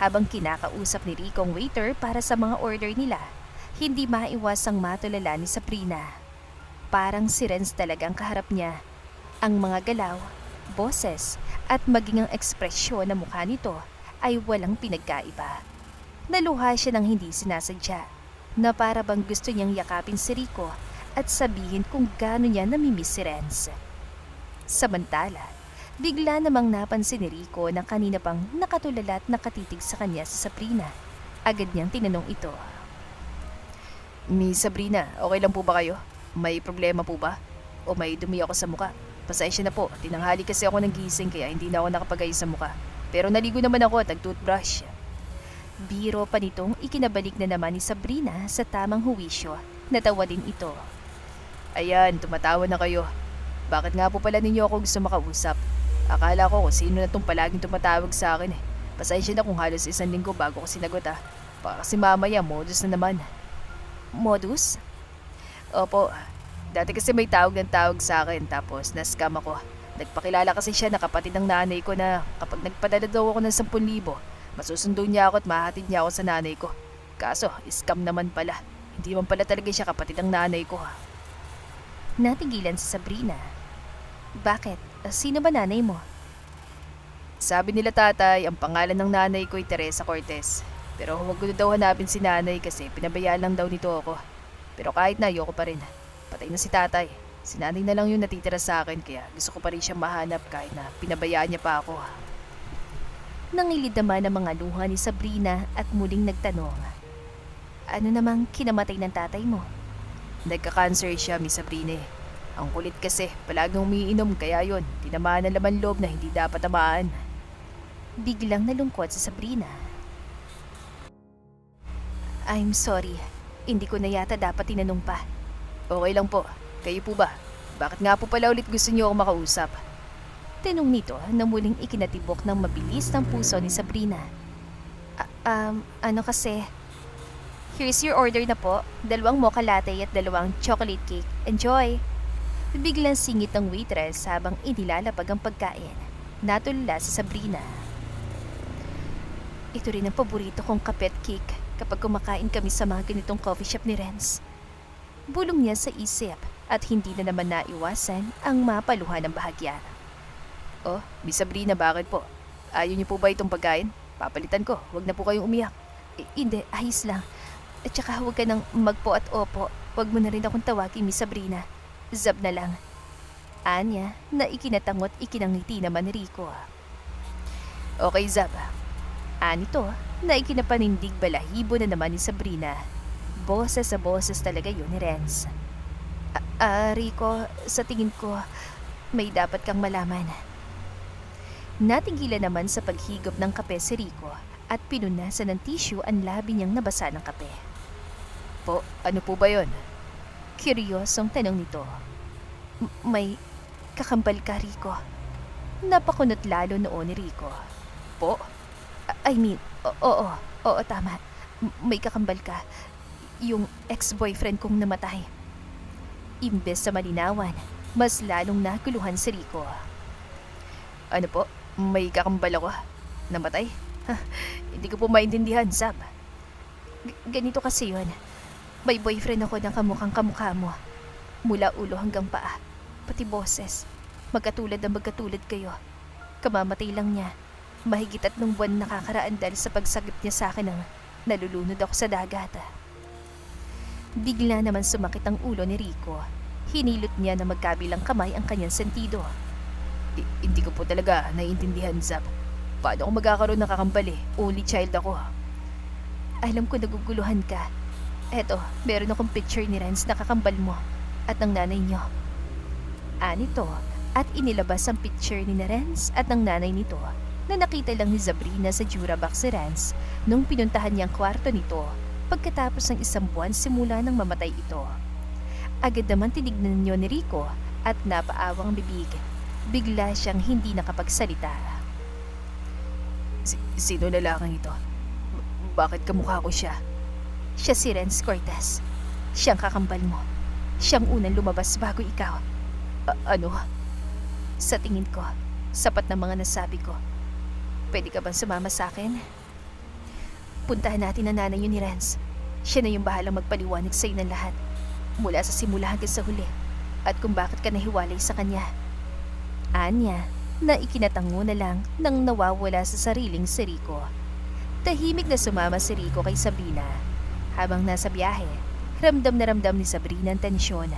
Habang kinakausap ni Rico ang waiter para sa mga order nila, hindi maiwasang matulala ni Sabrina. Parang si Renz talagang kaharap niya. Ang mga galaw, boses at maging ang ekspresyon ng mukha nito ay walang pinagkaiba. Naluha siya ng hindi sinasadya, na para bang gusto niyang yakapin si Rico at sabihin kung gaano niya namimiss si Renz. Samantala, bigla namang napansin ni Rico na kanina pang nakatulala at nakatitig sa kanya si Sabrina. Agad niyang tinanong ito. Miss Sabrina, okay lang po ba kayo? May problema po ba? O may dumi ako sa muka? Pasensya na po, tinanghali kasi ako ng gising kaya hindi na ako nakapagayos sa muka. Pero naligo naman ako at nag-toothbrush. Biro pa nitong ikinabalik na naman ni Sabrina sa tamang huwisyo. Natawa din ito. Ayan, tumatawa na kayo. Bakit nga po pala ninyo ako gusto makausap? Akala ko kung sino na tong palaging tumatawag sa akin eh. Pasensya na kung halos 1 linggo bago ko sinagot ah. Baka kasi mamaya modus na naman. Modus? Opo. Dati kasi may tawag ng tawag sa akin tapos na-scam ako. Nagpakilala kasi siya na kapatid ng nanay ko na kapag nagpadala daw ako ng 10,000, masusundo niya ako at mahatid niya ako sa nanay ko. Kaso, scam naman pala. Hindi man pala talaga siya kapatid ng nanay ko. Natigilan si Sabrina. Bakit? Sino ba nanay mo? Sabi nila tatay, ang pangalan ng nanay ko ay Teresa Cortez. Pero huwag ko daw hanapin si nanay kasi pinabayaan lang daw nito ako. Pero kahit na, ayoko pa rin. Patay na si tatay. Si nanay na lang yung natitira sa akin kaya gusto ko pa rin siyang mahanap kahit na pinabayaan niya pa ako. Nangilid naman ang mga luha ni Sabrina at muling nagtanong. Ano namang kinamatay ng tatay mo? Nagka-cancer siya, Miss Sabrina. Ang kulit kasi, palaging umiinom kaya yon, tinamaan ng laman loob na hindi dapat tamaan. Biglang nalungkot si Sabrina. I'm sorry, hindi ko na yata dapat tinanong pa. Okay lang po, kayo po ba? Bakit nga po pala ulit gusto niyo ako makausap? Tanong nito na muling ikinatibok ng mabilis ng puso ni Sabrina. Ano kasi? Here's your order na po. 2 mocha latte at 2 chocolate cake. Enjoy! Biglang singit ng waitress habang inilalapag ang pagkain. Natulala si Sabrina. Ito rin ang paborito kong kape at cake kapag kumakain kami sa mga ganitong coffee shop ni Renz. Bulong niya sa isip at hindi na naman naiwasan ang mapaluhan ng bahagya. Oh, Miss Sabrina, bakit po? Ayaw niyo po ba itong pagkain? Papalitan ko, huwag na po kayong umiyak. Hindi, ayos lang. At saka huwag ka nang magpo at opo. Huwag mo na rin akong tawagin, Miss Sabrina. Zab na lang. Anya na ikinatangot ikinangiti naman ni Rico. Okay, Zab. Anito na ikinapanindig balahibo na naman ni Sabrina. Boses sa boses talaga yun ni Renz. Rico, sa tingin ko, may dapat kang malaman. Natigilan naman sa paghigop ng kape si Rico at pinunasan ng tissue ang labi niyang nabasa ng kape. Po, ano po ba yun? Kuryosong tanong nito. May kakambal ka, Rico. Napakunot lalo noon ni Rico. Po? Oo, tama. May kakambal ka. Yung ex-boyfriend kong namatay. Imbes sa malinawan, mas lalong naguluhan si Rico. Ano po? May kakambal ako? Namatay? Hindi ko po maintindihan, Sab. Ganito kasi yun. May boyfriend ako na kamukhang kamukha mo. Mula ulo hanggang paa. Pati boses. Magkatulad kayo. Kamamatay lang niya. Mahigit 3 buwan nakakaraan dahil sa pagsagip niya sa akin ng nalulunod ako sa dagat. Bigla naman sumakit ang ulo ni Rico. Hinilot niya na magkabilang kamay ang kanyang sentido. Hindi ko po talaga naiintindihan, Zab. Paano ako magkakaroon ng kakambal eh? Only child ako. Alam ko naguguluhan ka. Eto, meron akong picture ni Renz na kakambal mo at ng nanay niyo. Anito at inilabas ang picture ni Renz at ng nanay nito na nakita lang ni Sabrina sa Durabox si Renz nung pinuntahan niyang kwarto nito pagkatapos ng 1 buwan simula nang mamatay ito. Agad naman tinignan niyo ni Rico at napaawang bibig. Bigla siyang hindi nakapagsalita. Sino lalaking ito? Bakit kamukha ko siya? Siya si Renz Cortez. Siyang kakambal mo. Siyang unang lumabas bago ikaw. Ano? Sa tingin ko, sapat na mga nasabi ko. Pwede ka bang sumama sa akin? Puntahan natin ang nanay yun ni Renz. Siya na yung bahalang magpaliwanag sa'yo ng lahat. Mula sa simula hanggang sa huli. At kung bakit ka nahiwalay sa kanya. Anya, na ikinatango na lang nang nawawala sa sariling si Rico. Tahimik na sumama si Rico kay Sabrina. Habang nasa biyahe, ramdam na ramdam ni Sabrina ang tensyon.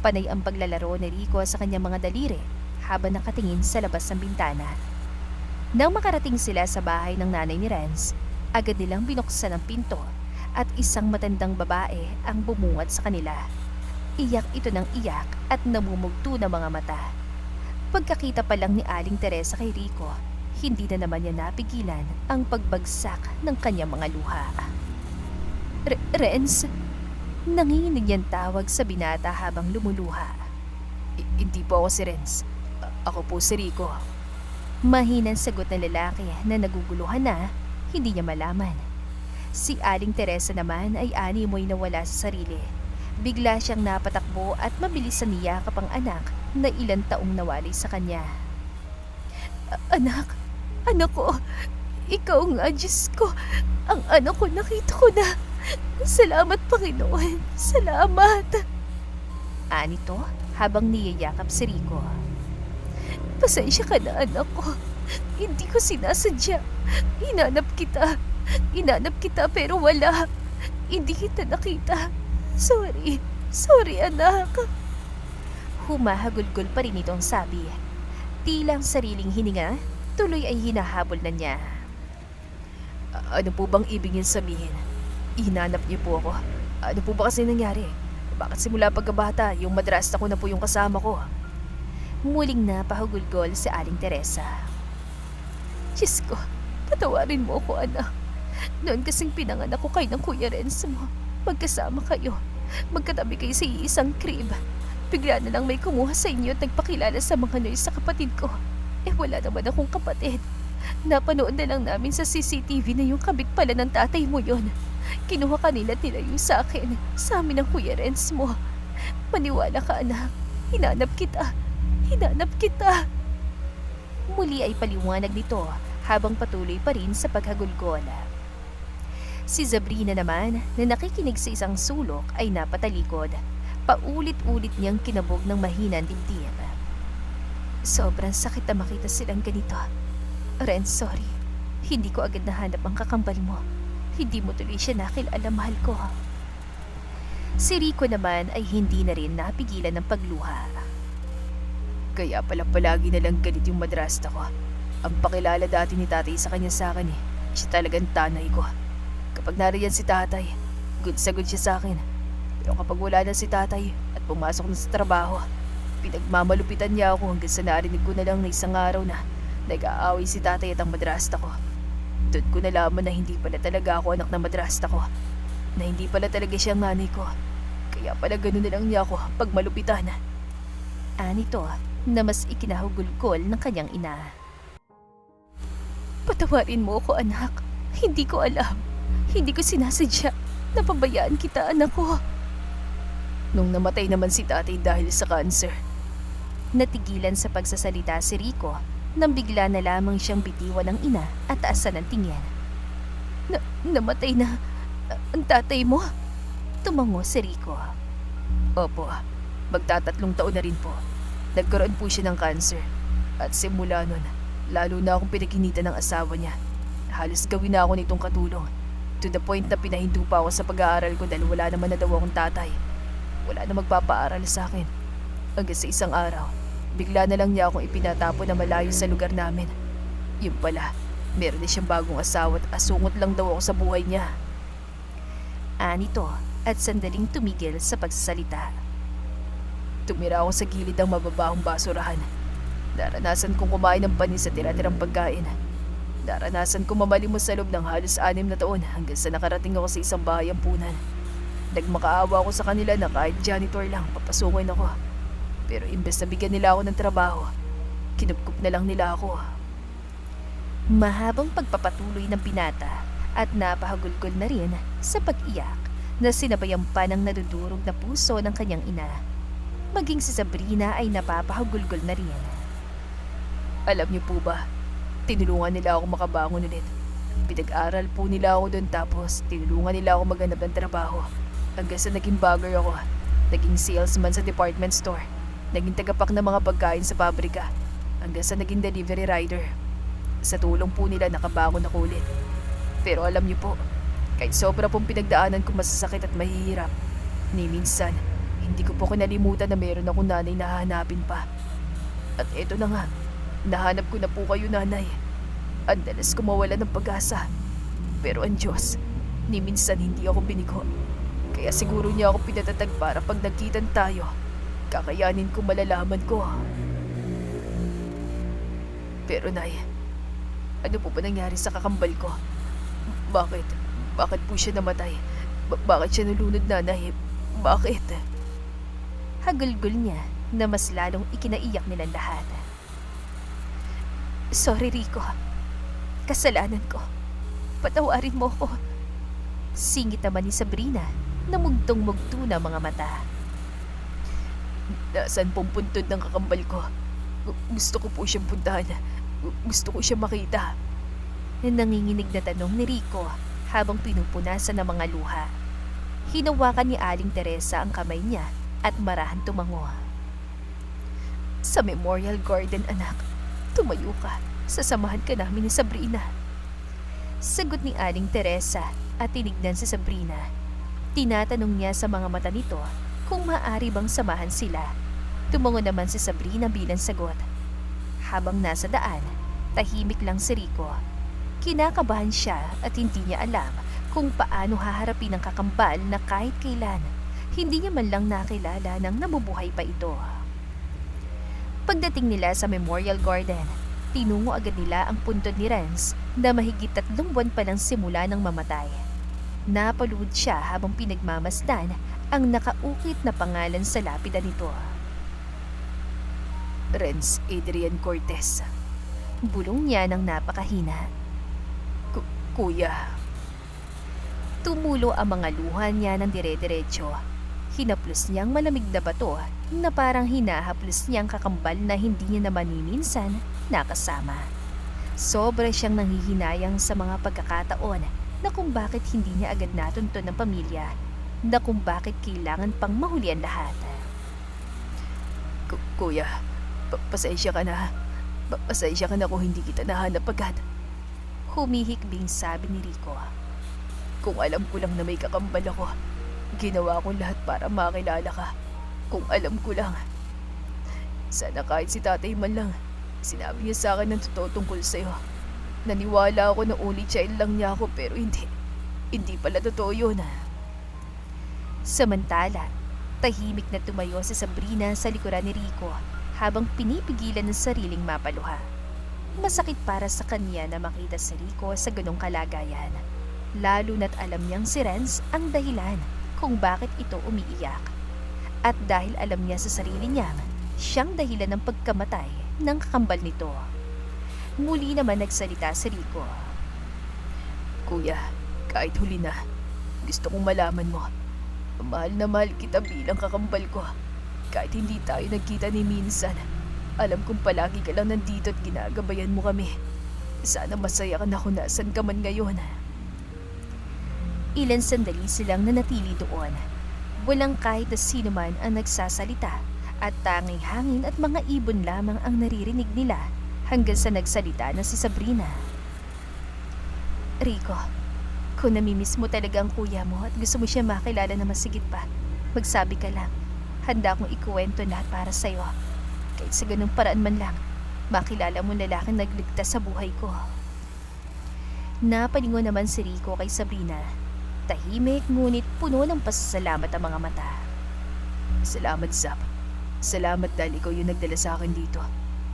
Panay ang paglalaro ni Rico sa kanyang mga daliri habang nakatingin sa labas ng bintana. Nang makarating sila sa bahay ng nanay ni Renz, agad nilang binuksan ang pinto at isang matandang babae ang bumungad sa kanila. Iyak ito ng iyak at namumugto na mga mata. Pagkakita pa lang ni Aling Teresa kay Rico, hindi na naman niya napigilan ang pagbagsak ng kanyang mga luha. Renz, nanginginig niyang tawag sa binata habang lumuluha. Hindi po ako si Renz. Ako po si Rico. Mahinang sagot ng lalaki na naguguluhan na hindi niya malaman. Si Aling Teresa naman ay animoy nawala sa sarili. Bigla siyang napatakbo at mabilis na niyakap ang anak na ilang taong nawalay sa kanya. Anak ko, ikaw nga, Diyos ko. Ang anak ko, nakita ko na. Salamat, Panginoon. Salamat. Anito habang niyayakap si Rico. Pasensya ka na, anak ko. Hindi ko sinasadya. Hinanap kita pero wala. Hindi kita nakita. Sorry anak. Humahagulgol pa rin itong sabi. Tilang sariling hininga, tuloy ay hinahabol na niya. Ano po bang ibig niyong sabihin? Hinanap niyo po ako. Ano po ba kasi nangyari? Bakit simula pagkabata, yung madrasta ko na po yung kasama ko? Muling na pahugulgol si Aling Teresa. Diyos ko, patawarin mo ako, anak. Noon kasing pinanganak ko kayo ng Kuya Renz mo. Magkasama kayo. Magkatabi kayo sa iisang crib. Bigla na lang may kumuha sa inyo at nagpakilala sa mga nurse sa kapatid ko. Wala naman akong kapatid. Napanood na lang namin sa CCTV na yung kabit pala ng tatay mo yon. Kinuha ka nila at nilayo sa akin. Sa amin ang Kuya Renz mo. Maniwala ka, anak. Hinanap kita. Hinanap kita. Muli ay paliwanag nito habang patuloy pa rin sa paghagulgol. Si Sabrina naman na nakikinig sa isang sulok ay napatalikod. Paulit-ulit niyang kinabog ng mahina ang dibdib. Sobrang sakit na makita silang ganito. Renz, sorry. Hindi ko agad nahanap ang kakambal mo. Hindi mo tuloy siya nakilala, mahal ko. Si Rico naman ay hindi na rin napigilan ng pagluha. Kaya pala palagi na lang galit yung madrasta ko. Ang pakilala dati ni tatay sa kanya sa akin eh. Siya talagang tanay ko. Kapag nariyan si tatay, good sa good siya sa akin. Pero kapag wala na si tatay at pumasok na sa trabaho, pinagmamalupitan niya ako hanggang sa narinig ko na lang na isang araw na nag-aaway si tatay at ang madrasta ko. Doon ko nalaman na hindi pala talaga ako anak ng madrasta ko. Na hindi pala talaga siyang nanay ko. Kaya pala ganun na lang niya ako pag malupitan. Anito na mas ikinahugulgol ng kanyang ina. Patawarin mo ako, anak. Hindi ko alam. Hindi ko sinasadya. Napabayaan kita, anak ko. Nung namatay naman si tatay dahil sa cancer. Natigilan sa pagsasalita si Rico nang bigla na lamang siyang bitiwan ng ina at taasan ng tingin. Namatay na ang tatay mo? Tumango si Rico. Opo, magtatatlong taon na rin po. Nagkaroon po siya ng cancer. At simula nun, lalo na akong pinaginitan ng asawa niya. Halos gawin na ako nitong katulong. To the point na pinahinto pa ako sa pag-aaral ko dahil wala naman na daw akong tatay. Wala na magpapaaral sa akin. Hanggang sa isang araw, bigla na lang niya akong ipinatapon na malayo sa lugar namin. Yun pala, meron na siyang bagong asawa at asungot lang daw ako sa buhay niya. Anito at sandaling tumigil sa pagsasalita. Tumira ako sa gilid ng mababahong basurahan. Naranasan kong kumain ng panis sa tira-tirang pagkain. Naranasan kong mamalimos sa loob ng halos 6 na taon hanggang sa nakarating ako sa isang bahay ampunan. Nagmakaawa ako sa kanila na kahit janitor lang, papasungoy ako. Pero imbes na bigyan nila ako ng trabaho, kinupkup na lang nila ako. Mahabang pagpapatuloy ng binata at napahagulgol na rin sa pag-iyak na sinabayan pa ng nadudurog na puso ng kanyang ina. Maging si Sabrina ay napapahagulgol na rin. Alam niyo po ba, tinulungan nila ako makabangon ulit. Pinag-aral po nila ako doon tapos tinulungan nila ako maghanap ng trabaho. Hanggang sa naging bagger ako, naging salesman sa department store, naging tagapak ng mga pagkain sa pabrika, hanggang sa naging delivery rider. Sa tulong po nila nakabangon ako ulit. Pero alam niyo po, kahit sobra pong pinagdaanan ko masasakit at mahihirap, ni minsan, hindi ko po kinalimutan na meron akong nanay na hahanapin pa. At eto na nga, nahanap ko na po kayo, nanay. Ang dalas ko mawala ng pag-asa. Pero ang Diyos, ni minsan hindi ako binigo. Kaya siguro niya ako pinatatag para pag nagkitan tayo, kakayanin ko malalaman ko. Pero nay, ano po ba nangyari sa kakambal ko? Bakit? Bakit po siya namatay? Bakit siya nalunod, nanay? Bakit? Hagulgol niya na mas lalong ikinaiyak nilang lahat. Sorry, Rico. Kasalanan ko. Patawarin mo ko. Singit naman ni Sabrina na mugtong-mugto na mga mata. Nasaan pong puntod ng kakambal ko? Gusto ko po siyang puntahan. Gusto ko siyang makita. Nanginginig na tanong ni Rico habang pinupunasan ng mga luha. Hinawakan ni Aling Teresa ang kamay niya at marahan tumango. Sa Memorial Garden, anak. Tumayo ka. Sasamahan ka namin ni Sabrina. Sagot ni Aling Teresa at tinignan si Sabrina. Tinatanong niya sa mga mata nito kung maaari bang samahan sila. Tumango naman si Sabrina bilang sagot. Habang nasa daan, tahimik lang si Rico. Kinakabahan siya at hindi niya alam kung paano haharapin ang kakambal na kahit kailan hindi niya man lang nakilala nang nabubuhay pa ito. Pagdating nila sa Memorial Garden, tinungo agad nila ang puntod ni Renz na mahigit 3 buwan pa lang simula ng mamatay. Napalud siya habang pinagmamasdan ang nakaukit na pangalan sa lapida nito. Renz Adrian Cortez. Bulong niya ng napakahina. Kuya. Tumulo ang mga luha niya ng dire-diretso. Hinaplos niyang malamig na bato na parang hinahaplos niyang kakambal na hindi niya naman ni minsan nakasama. Sobra siyang nanghihinayang sa mga pagkakataon na kung bakit hindi niya agad natunton ng pamilya, na kung bakit kailangan pang mahuli ang lahat. Kuya, pasensya ka na. Pasensya ka na kung hindi kita nahanap agad. Humihikbing sabi ni Rico. Kung alam ko lang na may kakambal ako, ginawa ko lahat para makilala ka. Kung alam ko lang. Sana kahit si tatay man lang, sinabi niya sa akin ng totoo tungkol sa'yo. Naniwala ako na only child lang niya ako pero hindi. Hindi pala totoo yun. Samantala, tahimik na tumayo si Sabrina sa likuran ni Rico habang pinipigilan ng sariling mapaluha. Masakit para sa kanya na makita si Rico sa ganong kalagayan, lalo na't alam niyang si Renz ang dahilan kung bakit ito umiiyak. At dahil alam niya sa sarili niya, siyang dahilan ng pagkamatay ng kakambal nito. Muli naman nagsalita si Rico. Kuya, kahit huli na, gusto kong malaman mo. Mahal na mahal kita bilang kakambal ko. Kahit hindi tayo nagkita ni minsan, alam kong palagi ka lang nandito at ginagabayan mo kami. Sana masaya ka na kung nasan ka man ngayon. Ilan sandali silang nanatili doon. Walang kahit na sino man ang nagsasalita at tanging hangin at mga ibon lamang ang naririnig nila hanggang sa nagsalita na si Sabrina. Rico, kung namimiss mo talaga ang kuya mo at gusto mo siya makilala na masigit pa, magsabi ka lang. Handa akong ikuwento lahat para sa'yo. Kahit sa ganung paraan man lang, makilala mo lalaking nagligtas sa buhay ko. Napalingon naman si Rico kay Sabrina. Tahimik ngunit puno ng pasasalamat ang mga mata. Salamat, Zap. Salamat dahil ikaw yung nagdala sa akin dito.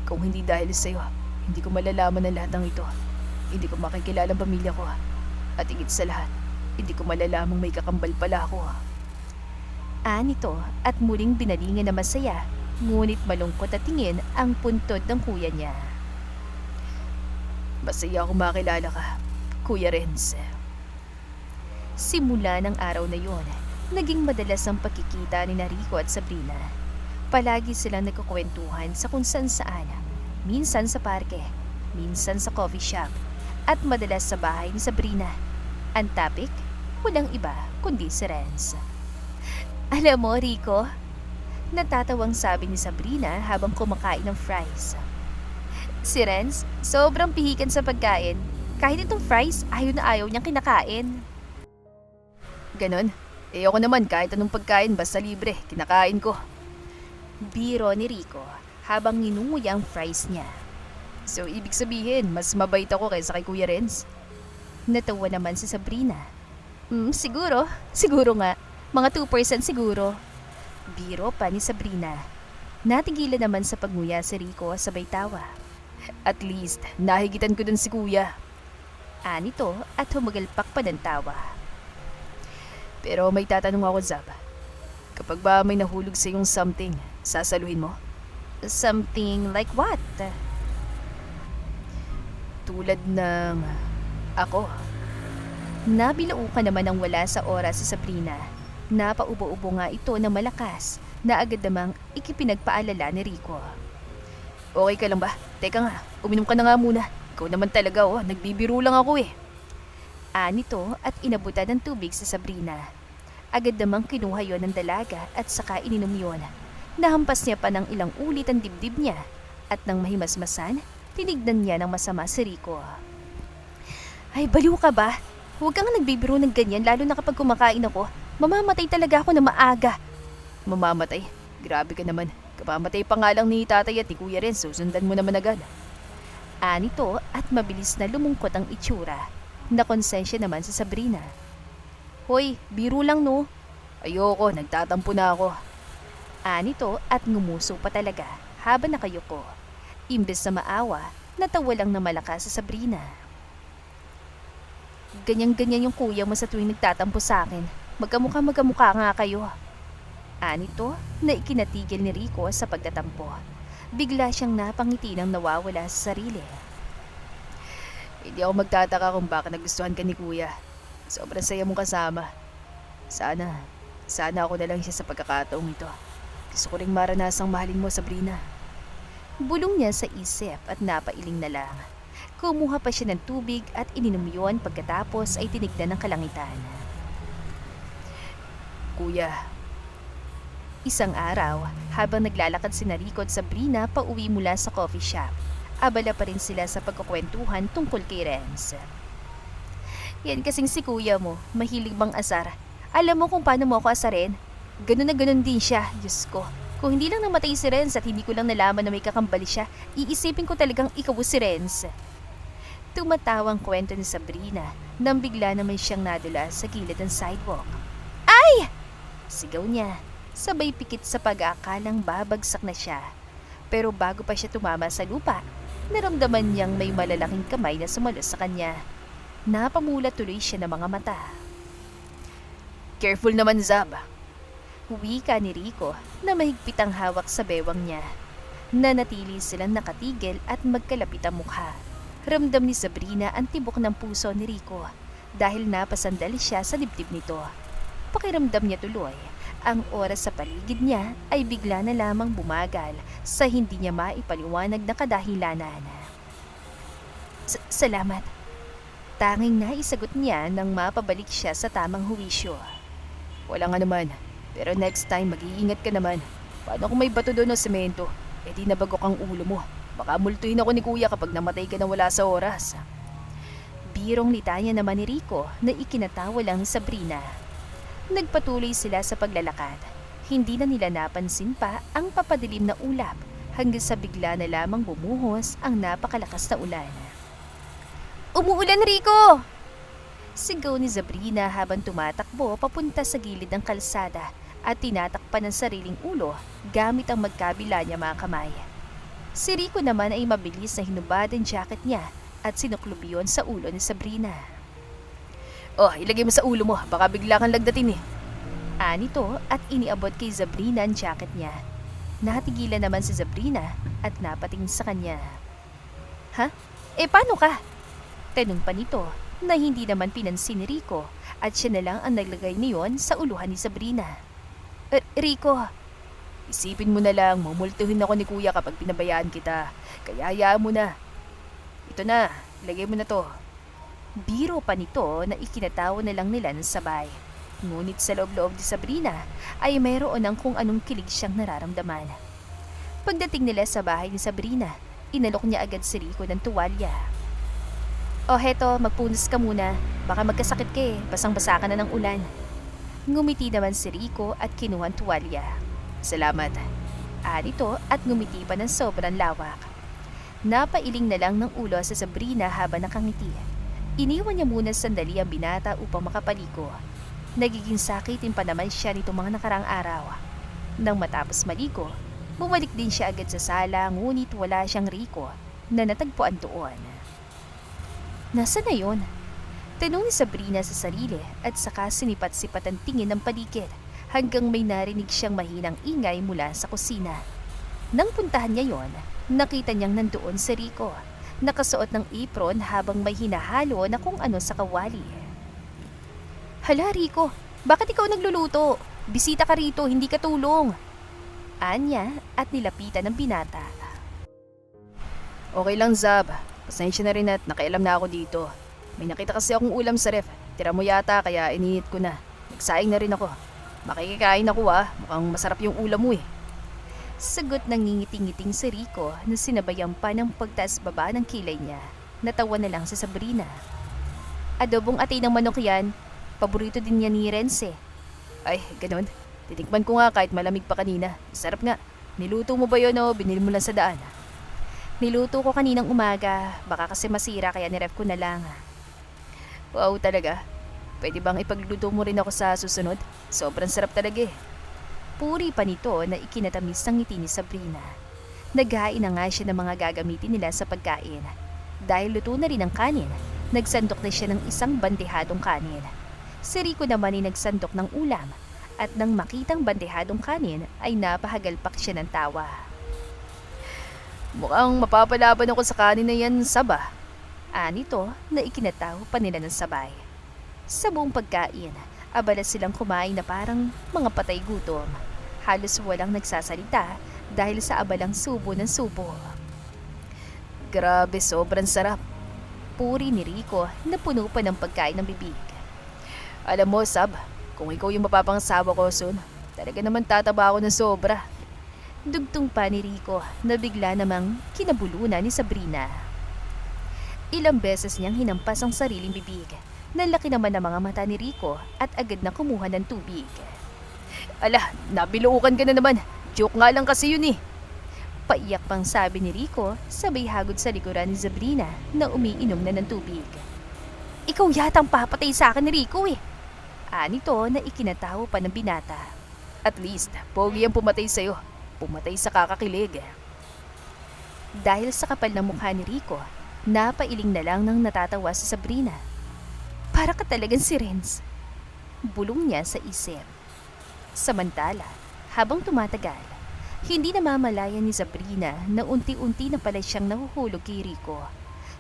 Kung hindi dahil sa'yo, hindi ko malalaman ang lahat ng ito. Hindi ko makikilala ang pamilya ko. At higit sa lahat, hindi ko malalamang may kakambal pala ako. Nito at muling binalingan na masaya, ngunit malungkot at tingin ang puntod ng kuya niya. Masaya ako makilala ka, Kuya Renz. Simula ng araw na yon, naging madalas ang pagkikita ni Rico at Sabrina. Palagi silang nagkukwentuhan sa kung saan. Minsan sa parke, minsan sa coffee shop, at madalas sa bahay ni Sabrina. Ang topic, walang iba kundi si Renz. Alam mo, Rico, natatawang sabi ni Sabrina habang kumakain ng fries. Si Renz, sobrang pihikan sa pagkain. Kahit itong fries, ayaw na ayaw niyang kinakain. Ganon? Ako naman kahit anong pagkain basta libre, kinakain ko. Biro ni Rico habang ninunguy ang fries niya. So ibig sabihin, mas mabait ako kaysa kay Kuya Renz? Natawa naman si Sabrina. Siguro. Siguro nga. Mga 2% siguro. Biro pa ni Sabrina. Natigilan naman sa pagnguya si Rico sabay tawa. At least, nahigitan ko dun si Kuya. Nito at humagalpak pa ng tawa. Pero may tatanong ako, Zab. Kapag ba may nahulog sa yung something, sasaluhin mo? Something like what? Tulad ng ako. Nabilaukan naman ang wala sa oras si Sabrina. Napaubo-ubo nga ito na malakas na agad namang ikipinagpaalala ni Rico. Okay ka lang ba? Teka nga, uminom ka na nga muna. Ikaw naman talaga, nagbibiro lang ako eh. Nito at inabutan ng tubig sa Sabrina. Agad namang kinuha yon ng dalaga at saka ininom yon. Nahampas niya pa ng ilang ulit ang dibdib niya at nang mahimasmasan, tinignan niya ng masama si Rico. Ay, baliw ka ba? Huwag kang nagbibiro ng ganyan lalo na kapag kumakain ako. Mamamatay talaga ako na maaga. Mamamatay? Grabe ka naman. Kapamatay pa nga lang ni tatay at ni Kuya Renz, susundan mo naman agad. Nito at mabilis na lumungkot ang itsura. Nakonsensya naman si Sabrina. Hoy, biro lang no. Ayoko, nagtatampo na ako. Nito at ngumuso pa talaga habang nakayuko. Imbes na maawa, natawa lang na malakas sa Sabrina. Ganyan-ganyan yung kuya mo sa tuwing nagtatampo sa akin. Magkamukha nga kayo. Nito na ikinatigil ni Rico sa pagtatampo. Bigla siyang napangiti nang nawawala sa sarili. Hindi ako magtataka kung bakit nagustuhan ka ni Kuya. Sobrang saya mong kasama. Sana ako na lang siya sa pagkakataong ito. Gusto ko ring maranasang mahalin mo, Sabrina. Bulong niya sa isip at napailing na lang. Kumuha pa siya ng tubig at ininom yun pagkatapos ay tinignan ng kalangitan. Kuya, Isang araw, habang naglalakad si Rico at Sabrina pauwi mula sa coffee shop, abala pa rin sila sa pagkukwentuhan tungkol kay Renz. Yan kasing si kuya mo, mahilig bang asar. Alam mo kung paano mo ako asarin? Ganun na ganun din siya, Diyos ko. Kung hindi lang namatay si Renz at hindi ko lang nalaman na may kakambali siya, iisipin ko talagang ikaw si Renz. Tumatawang kwento ni Sabrina nang bigla naman siyang nadula sa gilid ng sidewalk. Ay! Sigaw niya, sabay pikit sa pag-aakalang babagsak na siya. Pero bago pa siya tumama sa lupa, naramdaman niyang may malalaking kamay na sumalos sa kanya. Napamula tuloy siya ng mga mata. careful naman, Zab. Wika ni Rico na mahigpit ang hawak sa bewang niya. Nanatili silang nakatigil at magkalapit ang mukha. Ramdam ni Sabrina ang tibok ng puso ni Rico dahil napasandali siya sa dibdib nito. Pakiramdam niya tuloy, ang oras sa paligid niya ay bigla na lamang bumagal sa hindi niya maipaliwanag na kadahilanan. Salamat. Tanging naisagot niya nang mapabalik siya sa tamang huwisyo. Wala nga naman. Pero next time, mag-iingat ka naman. Paano kung may bato doon o semento? E di nabagok ang ulo mo. Baka multuhin ako ni kuya kapag namatay ka na wala sa oras. Birong litanya naman ni Rico na ikinatawa lang ni Sabrina. Nagpatuloy sila sa paglalakad. Hindi na nila napansin pa ang papadilim na ulap hanggang sa bigla na lamang bumuhos ang napakalakas na ulan. Umuulan, Rico! Sigaw ni Sabrina habang tumatakbo papunta sa gilid ng kalsada at tinatakpan ng sariling ulo gamit ang magkabila niya mga kamay. Si Rico naman ay mabilis na hinubad ang jacket niya at sinuklob yun sa ulo ni Sabrina. Oh, ilagay mo sa ulo mo. Baka bigla kang lagdatin eh. Anito at iniabot kay Sabrina ang jacket niya. Natigilan naman si Sabrina at napatingin sa kanya. Ha? Paano ka? Tanong pa nito na hindi naman pinansin ni Rico at siya na lang ang naglagay niyon sa uluhan ni Sabrina. Rico, Isipin mo na lang, mumultuhin ako ni kuya kapag pinabayaan kita. Kaya hayaan mo na. Ito na, ilagay mo na to. biro pa nito na ikinatawa na lang nila ng sabay. Ngunit sa loob-loob ni Sabrina ay mayroon ng kung anong kilig siyang nararamdaman. Pagdating nila sa bahay ni Sabrina, inalok niya agad si Rico ng tuwalya. O heto, magpunas ka muna. Baka magkasakit ka basang-basa ka na ng ulan. Ngumiti naman si Rico at kinuha ang tuwalya. Salamat. Anito at ngumiti pa ng sobrang lawak. Napailing na lang ng ulo sa Sabrina habang nakangiti. Iniwan niya muna sandali ang binata upang makapaliko. Nagiging sakitin pa naman siya nitong mga nakaraang araw. Nang matapos maliko, bumalik din siya agad sa sala ngunit wala siyang Rico na natagpuan doon. Nasaan na yun? Tanong ni Sabrina sa sarili at saka sinipat-sipat ang tingin ng paligid hanggang may narinig siyang mahinang ingay mula sa kusina. Nang puntahan niya yon, nakita niyang nandoon si Rico, nakasuot ng apron habang may hinahalo na kung ano sa kawali. Hala Rico, bakit ikaw nagluluto? Bisita ka rito, hindi ka tulong. Anya at nilapitan ng binata. Okay lang, Zab. Pasensya na rin at nakialam na ako dito. May nakita kasi akong ulam sa ref. Tira mo yata kaya iniit ko na. Nagsaing na rin ako. Makikikain ako mukhang masarap yung ulam mo eh. Sagot ng ngingiti-ngiting si Rico na sinabayan pa ng pagtaas-baba ng kilay niya. Natawa na lang si Sabrina. Adobong atay ng manok yan. Paborito din niya ni Renz eh. Ay, ganun. Titikman ko nga kahit malamig pa kanina. Sarap nga. Niluto mo ba yun o binili mo lang sa daan? Niluto ko kaninang umaga. Baka kasi masira kaya niref ko na lang. Wow, talaga. Pwede bang ipagluto mo rin ako sa susunod? Sobrang sarap talaga eh. Puri pa nito na ikinatamis ng ngiti ni Sabrina. Naghain na nga siya ng mga gagamitin nila sa pagkain. Dahil luto na rin ang kanin, nagsandok na siya ng isang bandehadong kanin. Si Rico naman ay nagsandok ng ulam at nang makitang bandehadong kanin ay napahagalpak siya ng tawa. Mukhang mapapalaban ako sa kanin na yan, Saba. Anito na ikinataw pa nila ng sabay. Sa buong pagkain, abala silang kumain na parang mga patay gutom. Halos walang nagsasalita dahil sa abalang subo ng subo. Grabe, sobrang sarap. Puri ni Rico na puno pa ng pagkain ng bibig. Alam mo, Sab, kung ikaw yung mapapangsawa ko soon, talaga naman tataba ako ng sobra. Dugtong pa ni Rico na bigla namang kinabulunan ni Sabrina. Ilang beses niyang hinampas ang sariling bibig. Nalaki naman ang mga mata ni Rico at agad na kumuha ng tubig. Ala, nabiluukan ka na naman. Joke nga lang kasi yun eh. Paiyak pang sabi ni Rico, sabay hagod sa likuran ni Sabrina na umiinom na ng tubig. Ikaw yatang papatay sa akin ni Rico eh. Anito na ikinataho pa ng binata. At least, pogi ang pumatay sa'yo. Pumatay sa kakakilig. Dahil sa kapal ng mukha ni Rico, napailing na lang nang natatawa si Sabrina. Para ka talagang si Renz. Bulong niya sa isip. Samantala, habang tumatagal, hindi namamalayan ni Sabrina na unti-unti na pala siyang nahuhulog kay Rico.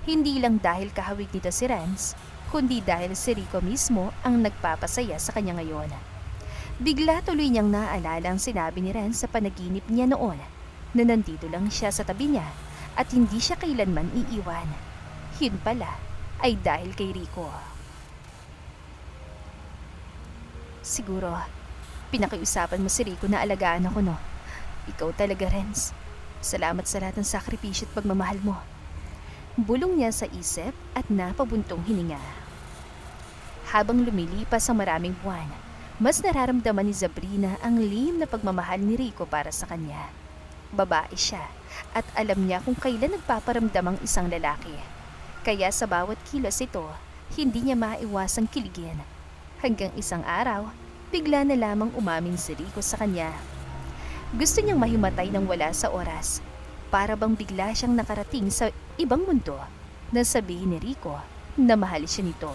Hindi lang dahil kahawig nito si Renz, kundi dahil si Rico mismo ang nagpapasaya sa kanya ngayon. Bigla tuloy niyang naalala ang sinabi ni Renz sa panaginip niya noon na nandito lang siya sa tabi niya at hindi siya kailanman iiwan. Yun pala ay dahil kay Rico. Siguro, pinakiusapan mo si Rico na alagaan ako, no? Ikaw talaga, Renz. Salamat sa lahat ng sakripisyo at pagmamahal mo. Bulong niya sa isip at napabuntong hininga. Habang lumilipas ang maraming buwan, mas nararamdaman ni Sabrina ang lihim na pagmamahal ni Rico para sa kanya. Babae siya at alam niya kung kailan nagpaparamdam ang isang lalaki. Kaya sa bawat kilos ito, hindi niya maiwasang kiligin. Hanggang isang araw, bigla na lamang umamin si Rico sa kanya. Gusto niyang mahimatay ng wala sa oras. Para bang bigla siyang nakarating sa ibang mundo na sabihin ni Rico na mahal siya nito.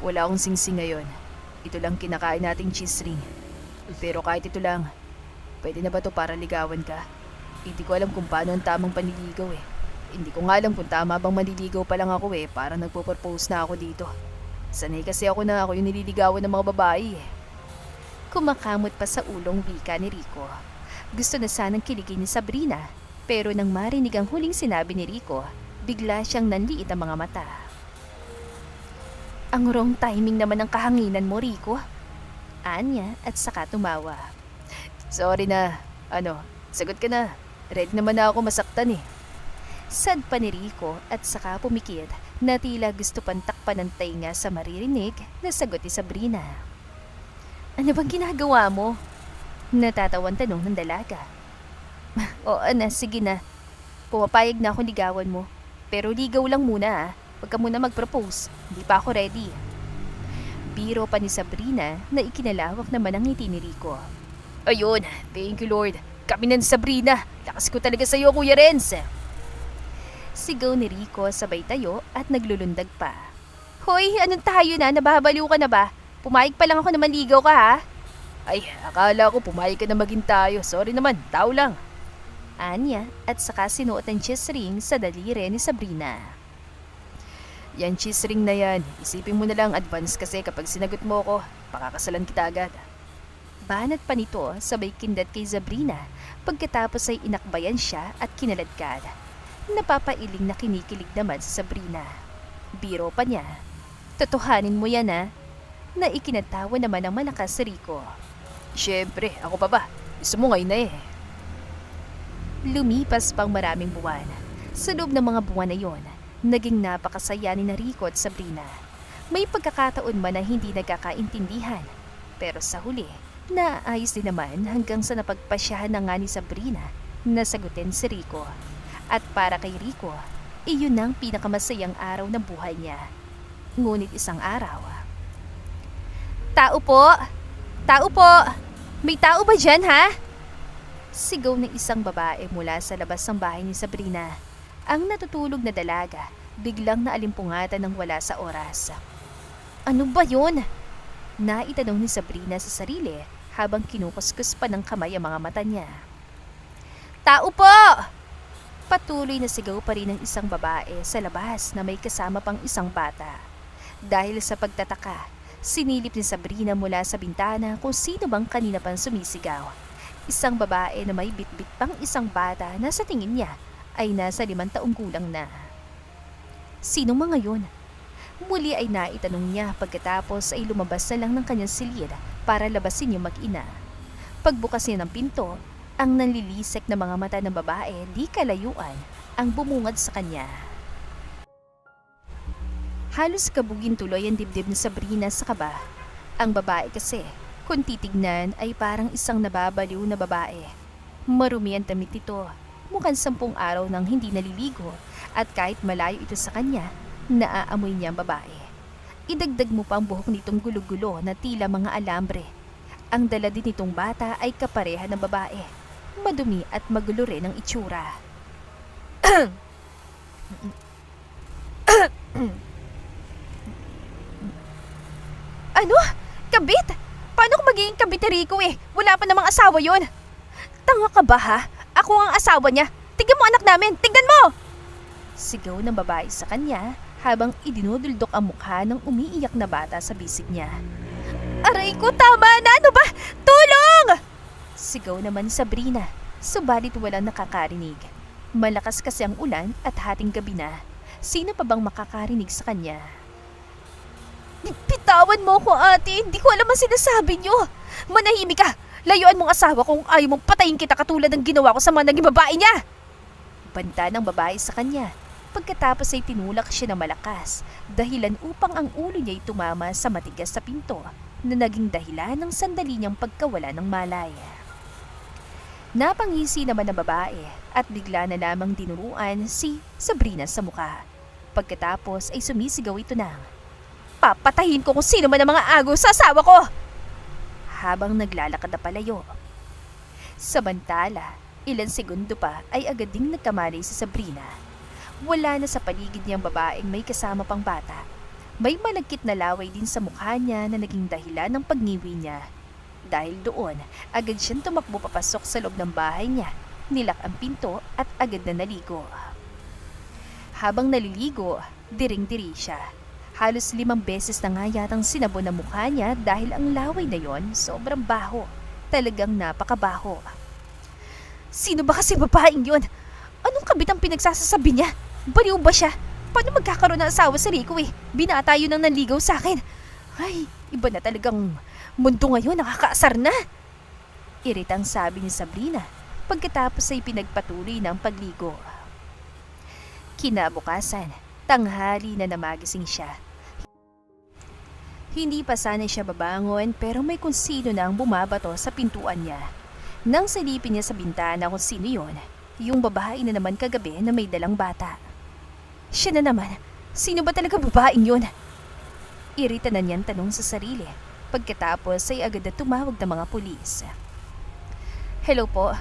Wala akong singsing ngayon. Ito lang kinakain nating cheese ring. Pero kahit ito lang, pwede na ba to para ligawan ka? Hindi ko alam kung paano ang tamang panliligaw eh. Hindi ko nga alam kung tama bang manliligaw pa lang ako eh. Parang nagpo-propose na ako dito. Sanay kasi ako na ako yung nililigawan ng mga babae eh. Kumakamot pa sa ulong wika ni Rico. Gusto na sanang kiligin ni Sabrina, pero nang marinig ang huling sinabi ni Rico, bigla siyang nanliit ang mga mata. Ang wrong timing naman ng kahanginan mo, Rico. Anya at saka tumawa. Sorry na. Sagot ka na. Ready naman na ako masaktan eh. Sad pa ni Rico at saka pumikit na tila gusto pang takpan ng tainga sa maririnig na sagot ni Sabrina. Ano bang ginagawa mo? Natatawan tanong ng dalaga. O sige na. Pumapayag na akong ligawan mo. Pero ligaw lang muna ah. Huwag ka muna mag-propose. Hindi pa ako ready. Biro pa ni Sabrina na ikinalawak naman ang ngiti ni Rico. Ayun, thank you Lord. Kami na ni Sabrina. Lakas ko talaga sa'yo, Kuya Renz. Sigaw ni Rico sabay tayo at naglulundag pa. Hoy, anong tayo na? Nababaliw ka na ba? Pumayag pa lang ako na manligaw ka ha? Ay, akala ko pumayag ka na maging tayo. Sorry naman, tao lang. Anya at saka sinuot ang cheese ring sa daliri ni Sabrina. Yan cheese ring na yan. Isipin mo na lang advance kasi kapag sinagot mo ko, pakakasalan kita agad. Banat pa nito sabay kindat kay Sabrina pagkatapos ay inakbayan siya at kinaladkad. Napapailing na kinikilig naman si Sabrina. Biro pa niya. Totohanin mo yan ha? Na ikinatawa naman ng malakas si Rico. Siyempre, ako pa ba? Gusto mo ngayon na eh. Lumipas pang maraming buwan. Sa loob ng mga buwan na yon, naging napakasaya ni Rico at Sabrina. May pagkakataon man na hindi nagkakaintindihan. Pero sa huli, naayos din naman hanggang sa napagpasyahan na nga ni Sabrina na sagutin si Rico. At para kay Rico, iyon ang pinakamasayang araw ng buhay niya. Ngunit isang araw, Tao po! Tao po! May tao ba dyan, ha? Sigaw ng isang babae mula sa labas ng bahay ni Sabrina. Ang natutulog na dalaga, biglang naalimpungatan ng wala sa oras. Ano ba yun? Naitanong ni Sabrina sa sarili habang kinukuskus pa ng kamay ang mga mata niya. Tao po! Patuloy na sigaw pa rin ng isang babae sa labas na may kasama pang isang bata. Dahil sa pagtataka, sinilip ni Sabrina mula sa bintana kung sino bang kanina pang sumisigaw. Isang babae na may bitbit pang isang bata na sa tingin niya ay nasa 5 taong gulang na. Sinong mga yun? Muli ay naitanong niya pagkatapos ay lumabas na lang ng kanyang silid para labasin yung mag-ina. Pagbukas niya ng pinto, ang nanlilisik na mga mata ng babae di kalayuan ang bumungad sa kanya. Halos kabugin tuloy ang dibdib ni Sabrina sa kaba. Ang babae kasi, kung titignan ay parang isang nababaliw na babae. Marumi ang damit nito, mukhang 10 araw nang hindi naliligo at kahit malayo ito sa kanya, naaamoy niya ang babae. Idagdag mo pa ang buhok nitong gulo-gulo na tila mga alambre. Ang dala din nitong bata ay kapareha ng babae. Madumi at magulo rin ang itsura. Ano? Kabit? Paano ko magiging kabit ni Rico eh? Wala pa namang asawa yon. Tanga ka ba ha? Ako ang asawa niya. Tignan mo anak namin! Tignan mo! Sigaw ng babae sa kanya habang idinuduldok ang mukha ng umiiyak na bata sa bisig niya. Aray ko, tama na! Ano ba? Tulong! Sigaw naman ni Sabrina, subalit walang nakakarinig. Malakas kasi ang ulan at hating gabi na. Sino pa bang makakarinig sa kanya? Bitawan mo ko, ate. Hindi ko alam ang sinasabi niyo. Manahimik ka. Layuan mong asawa kung ayaw mong patayin kita katulad ng ginawa ko sa mga naging babae niya. Banta ng babae sa kanya. Pagkatapos ay tinulak siya ng malakas, dahilan upang ang ulo niya ay tumama sa matigas sa pinto na naging dahilan ng sandali niyang pagkawala ng malay. Napangisi naman ng babae at bigla na lamang dinuruan si Sabrina sa mukha. Pagkatapos ay sumisigaw ito ng, papatahin ko kung sino man ang mga agaw sa asawa ko! Habang naglalakad na palayo. Samantala, ilang segundo pa ay agad ding nagkamali si Sabrina. Wala na sa paligid niyang babaeng may kasama pang bata. May malagkit na laway din sa mukha niya na naging dahilan ng pagniwi niya. Dahil doon, agad siyang tumakbo papasok sa loob ng bahay niya, nilak ang pinto at agad na naligo. Habang naliligo, diring-diri siya. Halos 5 beses na nga yatang sinabon ang mukha niya dahil ang laway na yon sobrang baho. Talagang napakabaho. Sino ba kasi babaeng yon? Anong kabit ang pinagsasasabi niya? Baliw ba siya? Paano magkakaroon ng asawa si Rico eh? Binata yun ang nanligaw sa akin. Ay, iba na talagang mundo ngayon, nakakaasar na. Iritang sabi ni Sabrina pagkatapos ay pinagpatuloy ng pagligo. Kinabukasan, tanghali na namagising siya. Hindi pa sana siya babangon pero may kung sino na ang bumabato sa pintuan niya. Nang silipin niya sa bintana kung sino yun, yung babae na naman kagabi na may dalang bata. Siya na naman, sino ba talaga babaeng yun? Irita na niyang tanong sa sarili. Pagkatapos ay agad na tumawag ng mga pulis. Hello po,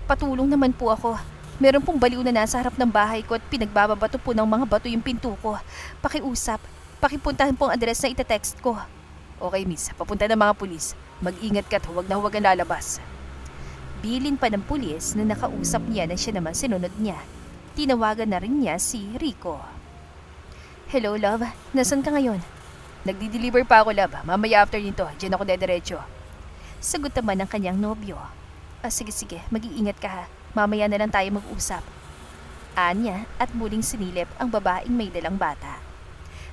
patulong naman po ako. Meron pong baliw na nasa harap ng bahay ko at pinagbababato po ng mga bato yung pinto ko. Pakiusap. Pakipuntahan po ang address na itatext ko. Okay miss, papunta ng mga pulis. Mag-ingat ka at huwag na huwag ang lalabas. Bilin pa ng pulis na nakausap niya na siya naman sinunod niya. Tinawagan na rin niya si Rico. Hello love, nasan ka ngayon? Nagdi-deliver pa ako love, mamaya after nito, dyan ako dediretso. Sagot naman ng kanyang nobyo. Sige, mag-iingat ka ha. Mamaya na lang tayo mag-usap. Anya at muling sinilip ang babaeng may dalang bata.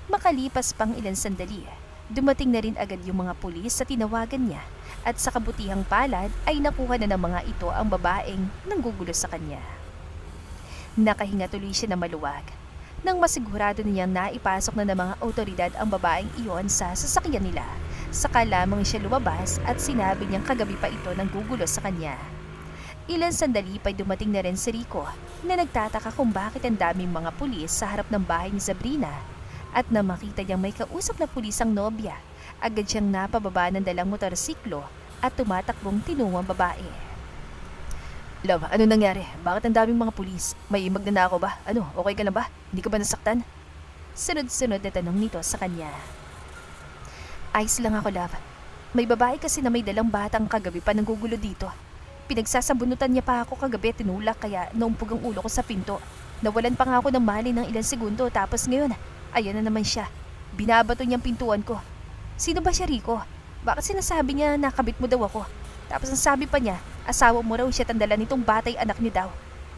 Makalipas pang ilang sandali, dumating na rin agad yung mga pulis sa tinawagan niya at sa kabutihang palad ay nakuha na ng mga ito ang babaeng nanggugulo sa kanya. Nakahinga tuloy siya na maluwag. Nang masigurado niyang naipasok na ng mga otoridad ang babaeng iyon sa sasakyan nila, saka lamang siya lumabas at sinabi niyang kagabi pa ito nanggugulo sa kanya. Ilang sandali pa'y dumating na rin si Rico na nagtataka kung bakit ang daming mga pulis sa harap ng bahay ni Sabrina. At na makita niyang may kausap na pulis ang nobya, agad siyang napababa ng dalang motorsiklo at tumatakbong tinungong babae. Love, ano nangyari? Bakit ang daming mga pulis? May magnanakaw ba? Ano, okay ka lang ba? Hindi ka ba nasaktan? Sunod-sunod na tanong nito sa kanya. Ayos lang ako, love. May babae kasi na may dalang batang kagabi pa nanggugulo dito. Pinagsasabunutan niya pa ako kagabi tinulak kaya naumpog ang ulo ko sa pinto. Nawalan pa nga ako ng mali ng ilang segundo tapos ngayon, ayan na naman siya. Binabato niyang pintuan ko. Sino ba siya, Rico? Bakit sinasabi niya nakabit mo daw ako? Tapos ang sabi pa niya, asawa mo raw siya tandala nitong batay anak niyo daw.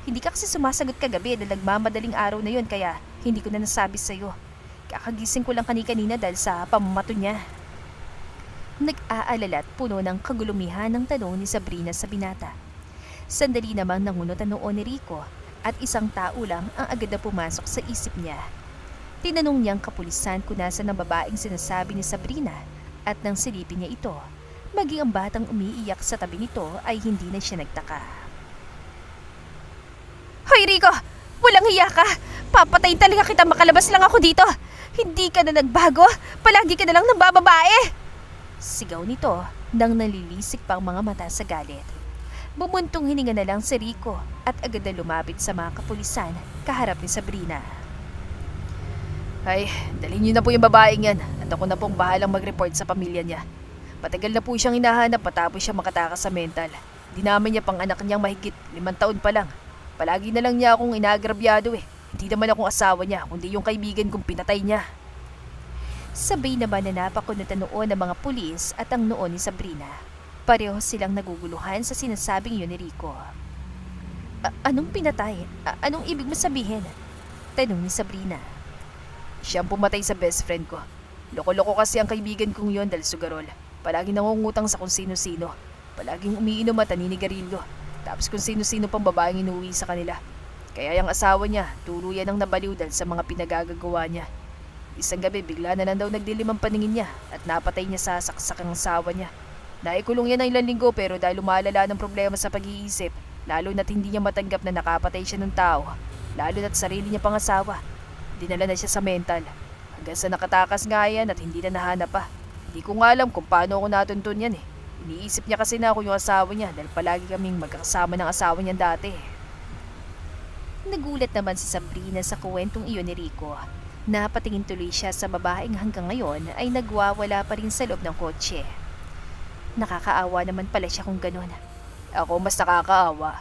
Hindi ka kasi sumasagot kagabi dahil nagmamadaling araw na yun kaya hindi ko na nasabi sa'yo. Kakagising ko lang kanina dahil sa pamamato niya. Nag-aalala at puno ng kagulumihan ng tanong ni Sabrina sa binata. Sandali namang nangunot ang noo ni Rico at isang tao lang ang agad na pumasok sa isip niya. Tinanong niyang kapulisan kung nasa ng babaeng sinasabi ni Sabrina at nang silipin niya ito, maging ang batang umiiyak sa tabi nito ay hindi na siya nagtaka. Hoy Rico! Walang hiya ka! Papatayin talaga kita, makalabas lang ako dito! Hindi ka na nagbago! Palagi ka na lang ng bababae! Sigaw nito nang nalilisik pa ang mga mata sa galit. Bumuntong hininga na lang si Rico at agad na lumapit sa mga kapulisan kaharap ni Sabrina. Ay, dalhin niyo na po yung babaeng yan at ako na pong bahalang mag-report sa pamilya niya. Matagal na po siyang hinahanap matapos siya makatakas sa mental. Dinamay niya pang anak niyang mahigit 5 taon pa lang. Palagi na lang niya akong inaagrabyado eh. Hindi naman akong asawa niya kundi yung kaibigan kong pinatay niya. Sabay naman na napakunot ang noo ng mga pulis at ang noo ni Sabrina. Pareho silang naguguluhan sa sinasabing yun ni Rico. Anong pinatay? Anong ibig mo sabihin? Tanong ni Sabrina. Siyang pumatay sa best friend ko. Loko-loko kasi ang kaibigan kong yon dahil sugarol. Palaging nangungutang sa kung sino-sino. Palaging umiinom at naninigarilyo. Tapos kung sino-sino pang babaeng inuwi sa kanila. Kaya yung asawa niya, tuluyan ang nabaliw dahil sa mga pinagagagawa niya. Isang gabi bigla na lang daw nagdilim ang paningin niya at napatay niya sa saksakang asawa niya. Naikulong yan ng ilang linggo pero dahil lumalala ng problema sa pag-iisip, lalo na't hindi niya matanggap na nakapatay siya ng tao, lalo na't sarili niya pang asawa. Dinala na siya sa mental. Hanggang sa nakatakas nga yan at hindi na nahanap pa. Hindi ko nga alam kung paano ako natuntun yan eh. Iniisip niya kasi na ako yung asawa niya dahil palagi kaming magkakasama ng asawa niya dati. Nagulat naman si Sabrina sa kwentong iyon ni Rico. Napatingin tuloy siya sa babaeng hanggang ngayon ay nagwawala pa rin sa loob ng kotse. Nakakaawa naman pala siya kung ganun. Ako mas nakakaawa.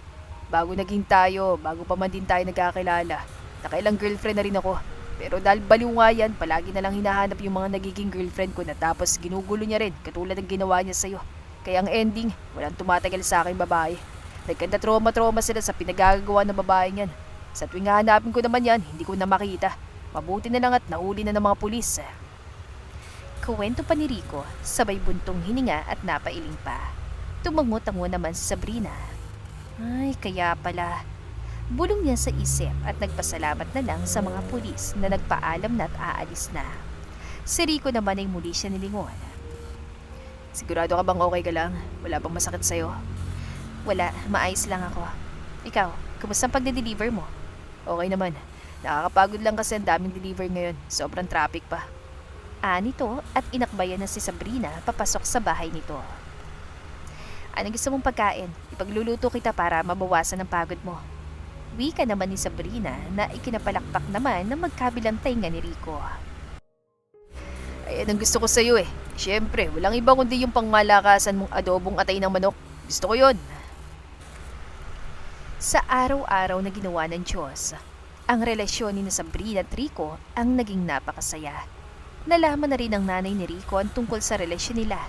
Bago naging tayo, bago pa man din tayo nagkakilala, nakailang girlfriend na rin ako. Pero dahil baliw nga yan, palagi na lang hinahanap yung mga nagiging girlfriend ko na tapos ginugulo niya rin katulad ng ginawa niya sa'yo. Kaya ang ending, walang tumatagal sa aking babae. Nagkanda trauma sila sa pinagagawa ng babaeng yan. Sa tuwing hahanapin ko naman yan, hindi ko na makita. Mabuti na lang at nahuli na ng mga pulis. Kuwento pa ni Rico, sabay buntong hininga at napailing pa. Tumango-tango naman si Sabrina. Ay, kaya pala. Bulong niya sa isip at nagpasalamat na lang sa mga pulis na nagpaalam na at aalis na. Si Rico naman ay muli siya nilingon. Sigurado ka bang okay ka lang? Wala bang masakit sa'yo? Wala, maayos lang ako. Ikaw, kumusta ang pagde-deliver mo? Okay naman. Nakakapagod lang kasi ang daming deliver ngayon. Sobrang traffic pa. Nito at inakbayan na si Sabrina papasok sa bahay nito. Anong gusto mong pagkain? Ipagluluto kita para mabawasan ang pagod mo. Wika naman ni Sabrina na ikinapalakpak naman ng magkabilang tainga ni Rico. Ayan ang gusto ko sa'yo eh. Siyempre, walang iba kundi yung pangmalakasan mong adobong atay ng manok. Gusto ko yon. Sa araw-araw na ginawa ng Diyos, ang relasyon ni Sabrina at Rico ang naging napakasaya. Nalaman na rin ng nanay ni Rico ang tungkol sa relasyon nila.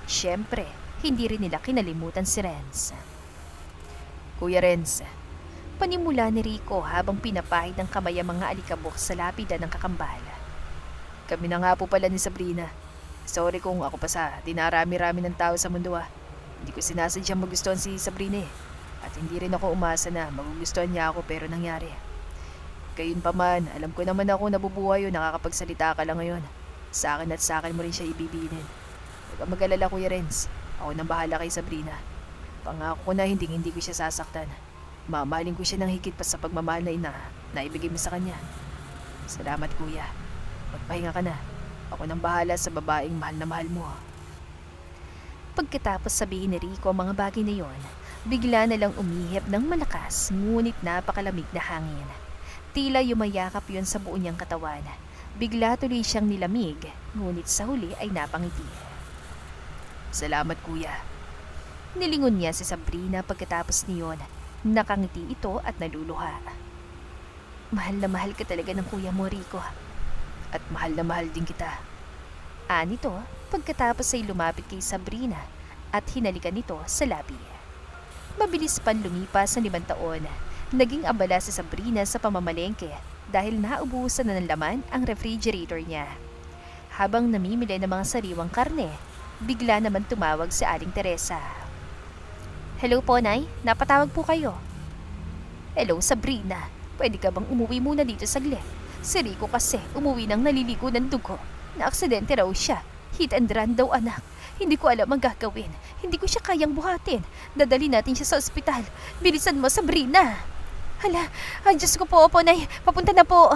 Siyempre, hindi rin nila kinalimutan si Renz. Kuya Renz, panimula ni Rico habang pinapahid ng kamay ang mga alikabok sa lapida ng kakambal. Kami na nga po pala ni Sabrina. Sorry kung ako pa sa dinarami-rami ng tao sa mundo ah. Hindi ko sinasadyang magustuhan si Sabrina eh. At hindi rin ako umasa na magugustuhan niya ako pero nangyari. Gayun pa man, alam ko naman ako nabubuhay o nakakapagsalita ka lang ngayon. Sa akin at sa akin mo rin siya ibibinin. Huwag kang mag-alala Kuya Renz. Ako nang bahala kay Sabrina. Pangako ko na hindi ko siya sasaktan. Mamahalin ko siya ng higit pa sa pagmamahal na ina na ibigay mo sa kanya. Salamat Kuya. Magpahinga ka na. Ako nang bahala sa babaeng mahal na mahal mo. Pagkatapos sabihin ni Rico ang mga bagay na yon, bigla na lang umihip ng malakas ngunit napakalamig na hangin. Tila yumayakap yon sa buo niyang katawan. Bigla tuloy siyang nilamig, ngunit sa huli ay napangiti. Salamat Kuya. Nilingon niya si Sabrina pagkatapos niyon. Nakangiti ito at naluluha. Mahal na mahal ka talaga ng kuya mo, Rico. At mahal na mahal din kita. Nito pagkatapos ay lumapit kay Sabrina at hinalikan nito sa labi. Mabilis pan lumipas ang 5 taon. Naging abala si Sabrina sa pamamalengke dahil naubusan na ng laman ang refrigerator niya. Habang namimili ng mga sariwang karne, bigla naman tumawag si Aling Teresa. Hello po, Nay. Napatawag po kayo. Hello, Sabrina. Pwede ka bang umuwi muna dito saglit? Si Rico kasi umuwi nang naliligo ng dugo. Na-aksidente raw siya. Hit and run daw, anak. Hindi ko alam ang gagawin. Hindi ko siya kayang buhatin. Dadali natin siya sa ospital. Bilisan mo, Sabrina. Hala, ay Diyos ko po, Nay. Papunta na po.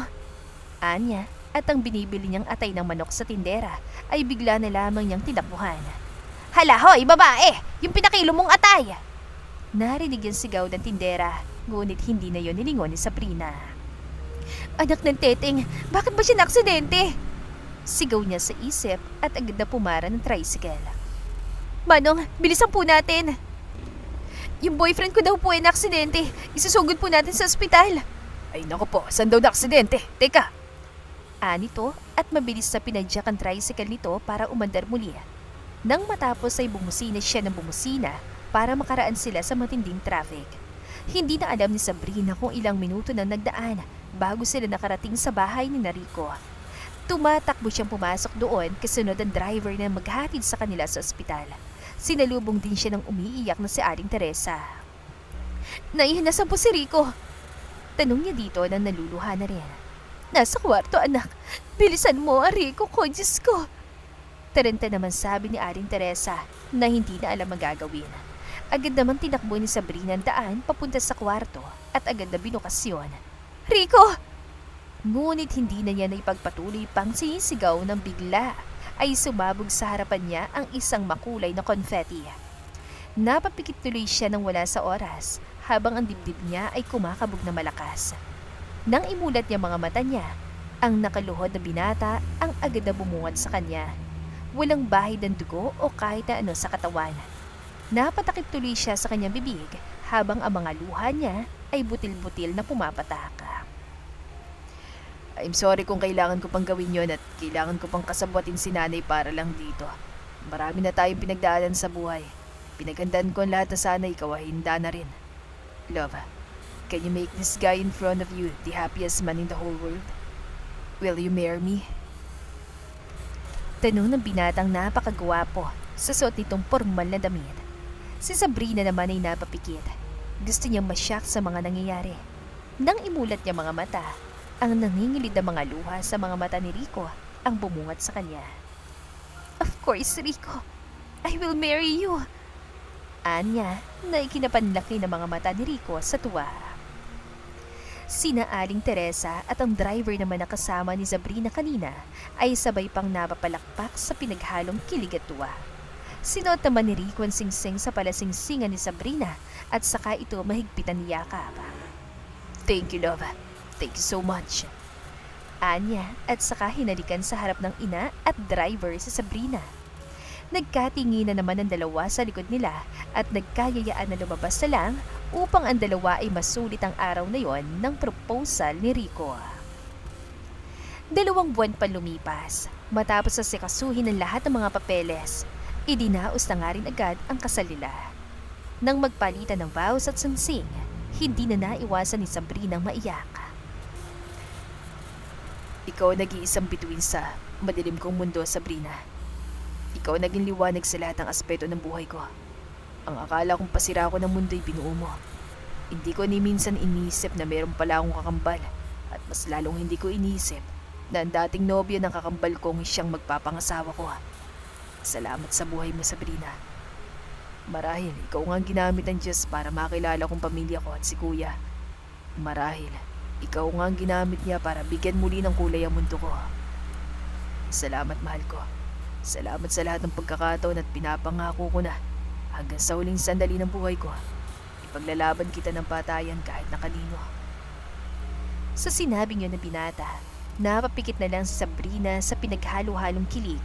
Anya, at ang binibili niyang atay ng manok sa tindera ay bigla na lamang niyang tinakbuhan. Hala, hoy, babae! Yung pinakilo mong atay! Narinig yung sigaw ng tindera, ngunit hindi na yon nilingon ni Sabrina. Anak ng teteng, bakit ba siya na-aksidente? Sigaw niya sa isip at agad na pumara ng tricycle. Manong, bilisan po natin! Yung boyfriend ko daw po ay na-aksidente. Isusugod po natin sa ospital. Ay naku po, saan daw na-aksidente? Teka! Nito at mabilis na pinadyak ang tricycle nito para umandar muli. Nang matapos ay bumusina siya ng bumusina para makaraan sila sa matinding traffic. Hindi na alam ni Sabrina kung ilang minuto na nagdaan bago sila nakarating sa bahay ni Rico. Tumatakbo siyang pumasok doon kasunod ang driver na maghatid sa kanila sa ospital. Sinalubong din siya ng umiiyak na si Aling Teresa. Nay, nasaan po si Rico? Tanong niya dito na naluluha na rin. Nasa kwarto, anak. Bilisan mo, Rico ko, Diyos ko. Taranta naman sabi ni Aling Teresa na hindi na alam ang gagawin. Agad naman tinakbo ni Sabrina ang daan papunta sa kwarto at agad na binukas yun. Rico! Ngunit hindi na niya naipagpatuloy pang sinisigaw ng bigla ay sumabog sa harapan niya ang isang makulay na confetti. Napapikit tuloy siya nang wala sa oras habang ang dibdib niya ay kumakabog na malakas. Nang imulat niya mga mata niya, ang nakaluhod na binata ang agad na bumungad sa kanya. Walang bahid ng dugo o kahit na ano sa katawan. Napatakip tuloy siya sa kanyang bibig habang ang mga luha niya ay butil-butil na pumapataka. I'm sorry kung kailangan ko pang gawin yon at kailangan ko pang kasabuatin si nanay para lang dito. Marami na tayong pinagdaanan sa buhay. Pinagandaan ko ang lahat na sana ikaw ay hinda na rin. Love, can you make this guy in front of you the happiest man in the whole world? Will you marry me? Tanong ng binatang napakagwapo sa suot nitong formal na damit. Si Sabrina naman ay napapikit. Gusto niyang masyak sa mga nangyayari. Nang imulat niya mga mata, ang nangingilid na mga luha sa mga mata ni Rico ang bumungat sa kanya. Of course, Rico. I will marry you. Anya na ikinapanlaki ng mga mata ni Rico sa tuwa. Sina Aling Teresa at ang driver naman na kasama ni Sabrina kanina ay sabay pang napapalakpak sa pinaghalong kilig at tuwa. Sinuot naman ni Rico ang singsing sa palasingsingan ni Sabrina at saka ito mahigpitan ni yakap. Thank you, love. Thank you so much. Anya at saka hinalikan sa harap ng ina at driver si Sabrina. Nagkatingin na naman ang dalawa sa likod nila at nagkayayaan na lumabas na lang upang ang dalawa ay masulit ang araw na yon ng proposal ni Rico. 2 buwan pa lumipas, matapos sa sikasuhin ng lahat ng mga papeles, idinaos na nga rin agad ang kasal nila. Nang magpalitan ng vows at sansing, hindi na naiwasan ni Sabrina ang maiyak. Ikaw nag-iisang bituin sa madilim kong mundo, Sabrina. Ikaw naging liwanag sa lahat ng aspeto ng buhay ko. Ang akala kong pasira ko ng mundo'y binuo mo. Hindi ko ni minsan iniisip na meron pala akong kakambal at mas lalong hindi ko iniisip na ang dating nobyo ng kakambal kong siyang magpapangasawa ko. Salamat sa buhay mo, Sabrina. Marahil ikaw nga ang ginamit ng Diyos para makilala kong pamilya ko at si Kuya. Marahil ikaw nga ang ginamit niya para bigyan muli ng kulay ang mundo ko. Salamat, mahal ko. Salamat sa lahat ng pagkakataon at pinapangako ko na hanggang sa huling sandali ng buhay ko, ipaglalaban kita ng patayan kahit na kanino. Sa sinabing yun na binata, napapikit na lang si Sabrina sa pinaghalo-halong kilig,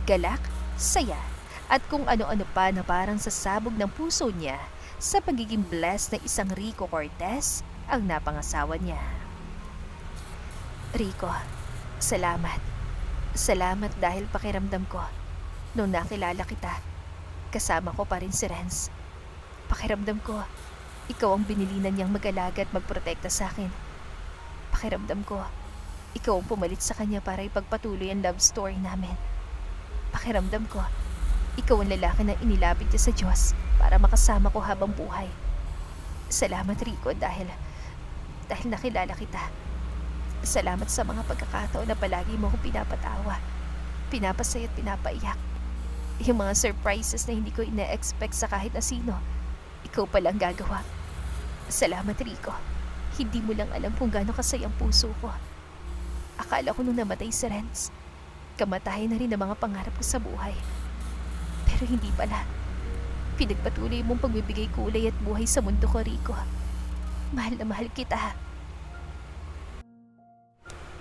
galak, saya, at kung ano-ano pa na parang sasabog ng puso niya sa pagiging blessed na isang Rico Cortez ang napangasawa niya. Rico, salamat. Salamat dahil pakiramdam ko, nung nakilala kita, kasama ko pa rin si Renz. Pakiramdam ko, ikaw ang binilinan niyang mag-alaga at magprotekta sa akin. Pakiramdam ko, ikaw ang pumalit sa kanya para ipagpatuloy ang love story namin. Pakiramdam ko, ikaw ang lalaki na inilapit niya sa Diyos para makasama ko habang buhay. Salamat, Rico, dahil nakilala kita. Salamat sa mga pagkakataon na palagi mo akong pinapatawa, pinapasaya at pinapaiyak. Yung mga surprises na hindi ko ina-expect sa kahit na sino, ikaw palang gagawa. Salamat, Rico. Hindi mo lang alam kung gaano kasayang puso ko. Akala ko nung namatay si Renz, kamatayan na rin ang mga pangarap ko sa buhay. Pero hindi pala. Pinagpatuloy mong pagbibigay kulay at buhay sa mundo ko, Rico. Mahal na mahal kita.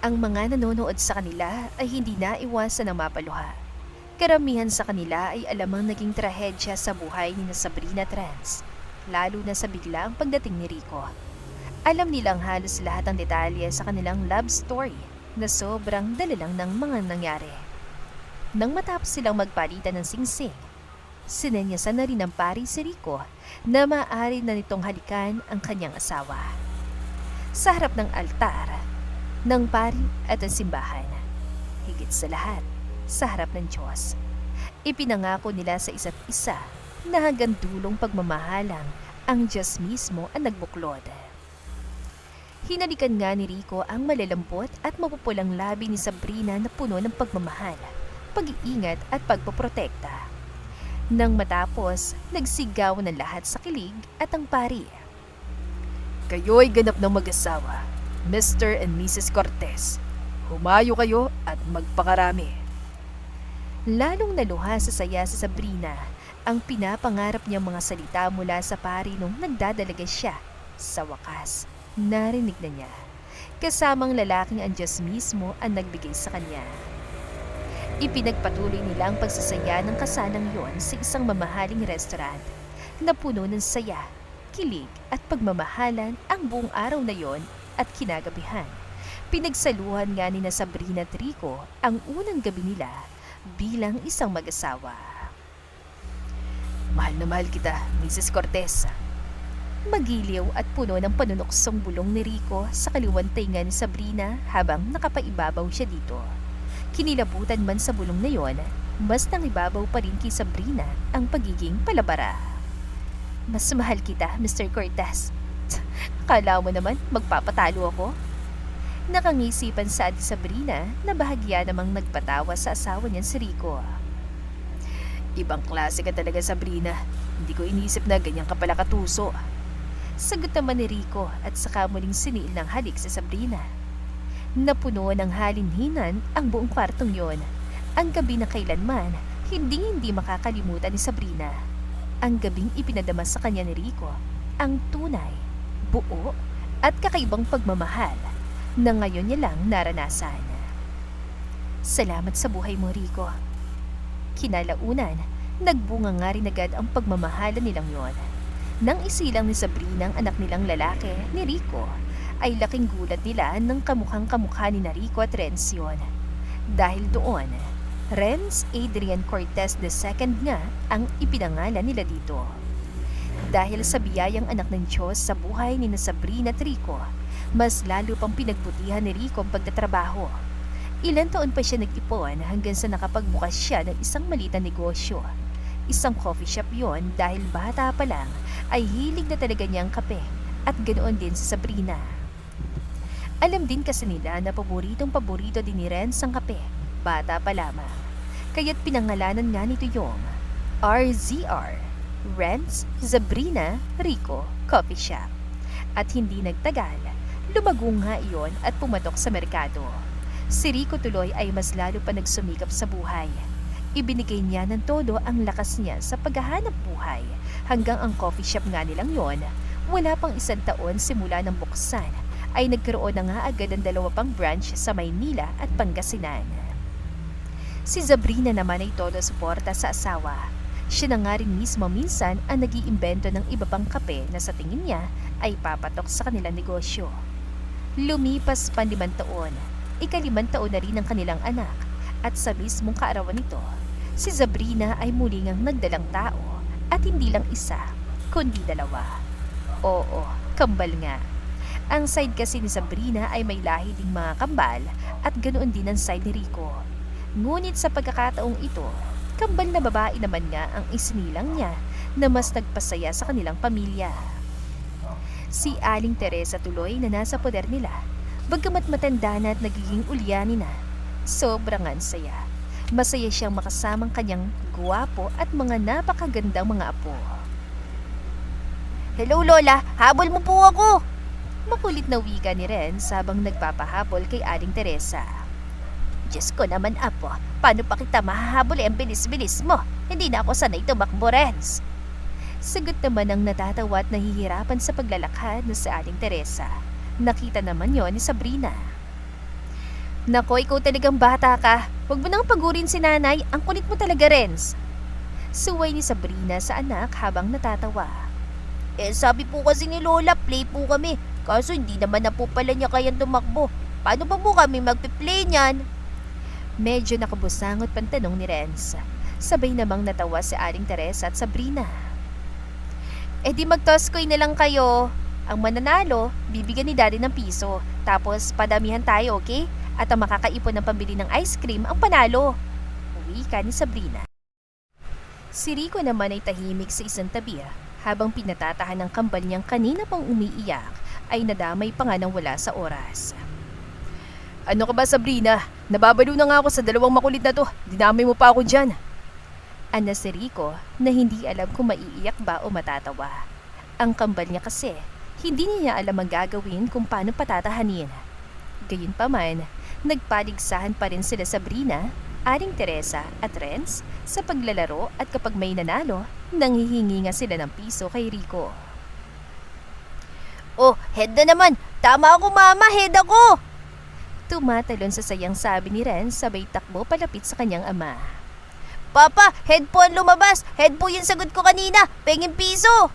Ang mga nanonood sa kanila ay hindi na iwasan ng mapaluha. Karamihan sa kanila ay alamang naging trahedya sa buhay ni Sabrina at Renz, lalo na sa biglaang pagdating ni Rico. Alam nilang halos lahat ng detalye sa kanilang love story na sobrang dali lang ng mga nangyari. Nang matapos silang magpalitan ng singsing, sinenyasan na rin ng pari si Rico na maaari na nitong halikan ang kanyang asawa. Sa harap ng altar, ng pari at ang simbahan, higit sa lahat, sa harap ng Diyos, ipinangako nila sa isa't isa na hanggang dulong pagmamahalang ang Diyos mismo ang nagbuklod. Hinalikan nga ni Rico ang malalambot at mapupulang labi ni Sabrina na puno ng pagmamahal, pag-iingat at pagpoprotekta. Nang matapos, nagsigaw ng lahat sa kilig at ang pari. Kayo'y ganap ng mag-asawa, Mr. and Mrs. Cortez. Humayo kayo at magpakarami. Lalong naluha sa saya si Sabrina ang pinapangarap niyang mga salita mula sa pari nung nagdadalaga siya. Sa wakas, narinig na niya. Kasamang lalaking ang Diyos mismo ang nagbigay sa kanya. Ipinagpatuloy nila ang pagsasaya ng kasalang yon sa isang mamahaling restaurant na puno ng saya, kilig at pagmamahalan ang buong araw na yon at kinagabihan. Pinagsaluhan nga ni Sabrina at Rico ang unang gabi nila bilang isang mag-asawa. Mahal na mahal kita, Mrs. Cortez. Magiliw at puno ng panunuksong bulong ni Rico sa kaliwantay nga ni Sabrina habang nakapaibabaw siya dito. Kinilabutan man sa bulong na yon, mas nangibabaw pa rin kay Sabrina ang pagiging palabara. Mas mahal kita, Mr. Cortez. Akala mo naman magpapatalo ako? Nakangisipan sa ni Sabrina na bahagya namang nagpatawa sa asawa niyan si Rico. Ibang klase ka talaga, Sabrina. Hindi ko inisip na ganyan ka pala katuso. Sagot naman ni Rico at saka muling siniil ng halik sa Sabrina. Napuno ng halinhinan ang buong kwartong yon. Ang gabi na kailanman, hindi makakalimutan ni Sabrina. Ang gabing ipinadama sa kanya ni Rico ang tunay, buo at kakaibang pagmamahal na ngayon niya lang naranasan. Salamat sa buhay mo, Rico. Kinalaunan, nagbunga nga rin agad ang pagmamahalan nilang yon. Nang isilang ni Sabrina ang anak nilang lalaki ni Rico, ay laking gulat nila ng kamukhang-kamukha ni Rico at Renz yun. Dahil doon, Renz Adrian Cortez II nga ang ipinangalan nila dito. Dahil sa biyayang anak ng Diyos sa buhay ni Sabrina at Rico, mas lalo pang pinagbutihan ni Rico ang pagtatrabaho. Ilan taon pa siya nag-ipon hanggang sa nakapagbukas siya ng isang maliit na negosyo. Isang coffee shop yon dahil bata pa lang ay hilig na talaga niyang kape at ganoon din si Sabrina. Alam din kasi nila na paboritong-paborito din ni Renz ang kape, bata pa lamang. Kaya't pinangalanan nga nito yung RZR, Renz Sabrina Rico Coffee Shop. At hindi nagtagal, lumago nga iyon at pumatok sa merkado. Si Rico tuloy ay mas lalo pa nagsumikap sa buhay. Ibinigay niya ng todo ang lakas niya sa paghahanap buhay hanggang ang coffee shop nga nilang yon, wala pang 1 taon simula ng buksan, ay nagkaroon na nga agad ng 2 pang branch sa Maynila at Pangasinan. Si Sabrina naman ay todo suporta sa asawa. Siya na nga rin mismo minsan ang nag-iimbento ng iba pang kape na sa tingin niya ay papatok sa kanilang negosyo. Lumipas pa 5 taon, ika-5 taon na rin ang kanilang anak At sa mismong kaarawan nito, si Sabrina ay muli ngang nagdalang tao at hindi lang isa, kundi dalawa. Oo, kambal nga. Ang side kasi ni Sabrina ay may lahi ding mga kambal at ganoon din ang side ni Rico. Ngunit sa pagkakataong ito, kambal na babae naman nga ang isinilang niya na mas nagpasaya sa kanilang pamilya. Si Aling Teresa tuloy na nasa poder nila, bagamat matanda na at nagiging ulyanin na. Sobrang saya. Masaya siyang makasamang kanyang guwapo at mga napakagandang mga apo. "Hello Lola, habol mo po ako!" Makulit na wika ni Renz habang nagpapahabol kay Aling Teresa. "Diyos ko naman apo, paano pa kita mahahabol ang bilis-bilis mo? Hindi na ako sanay tumakbo, Renz." Sagot naman ng natatawa at nahihirapan sa paglalakad na si Aling Teresa. Nakita naman yon ni Sabrina. "Nako, ikaw talagang bata ka. Huwag mo nang pagurin si nanay. Ang kulit mo talaga, Renz." Suway ni Sabrina sa anak habang natatawa. "Sabi po kasi ni Lola, play po kami. Kaso hindi naman na po pala niya kayang tumakbo. Paano pa po kami magpi-play niyan?" Medyo nakabusangot pang tanong ni Renz. Sabay namang natawa si Aling Teresa at Sabrina. Di mag-toss coin na lang kayo. Ang mananalo, bibigyan ni Daddy ng piso. Tapos padamihan tayo, okay? At ang makakaipon ng pambili ng ice cream ang panalo. Uwi ka ni Sabrina. Si Rico naman ay tahimik sa isang tabi habang pinatatahan ng kambal niyang kanina pang umiiyak ay nadamay pa nga nang wala sa oras. Ano ka ba, Sabrina? Nababalo na nga ako sa dalawang makulit na to. Dinamay mo pa ako dyan. Ana si Rico na hindi alam kung maiiyak ba o matatawa. Ang kambal niya kasi, hindi niya alam ang gagawin kung paano patatahanin. Gayunpaman, nagpaligsahan pa rin sila Sabrina, Aling Teresa at Renz sa paglalaro at kapag may nanalo, nanghihingi nga sila ng piso kay Rico. "Oh, head na naman! Tama ako mama, head ako!" Tumatalon sa sayang sabi ni Renz sabay takbo palapit sa kanyang ama. "Papa, head po ang lumabas! Head po yung sagot ko kanina! Pengin piso!"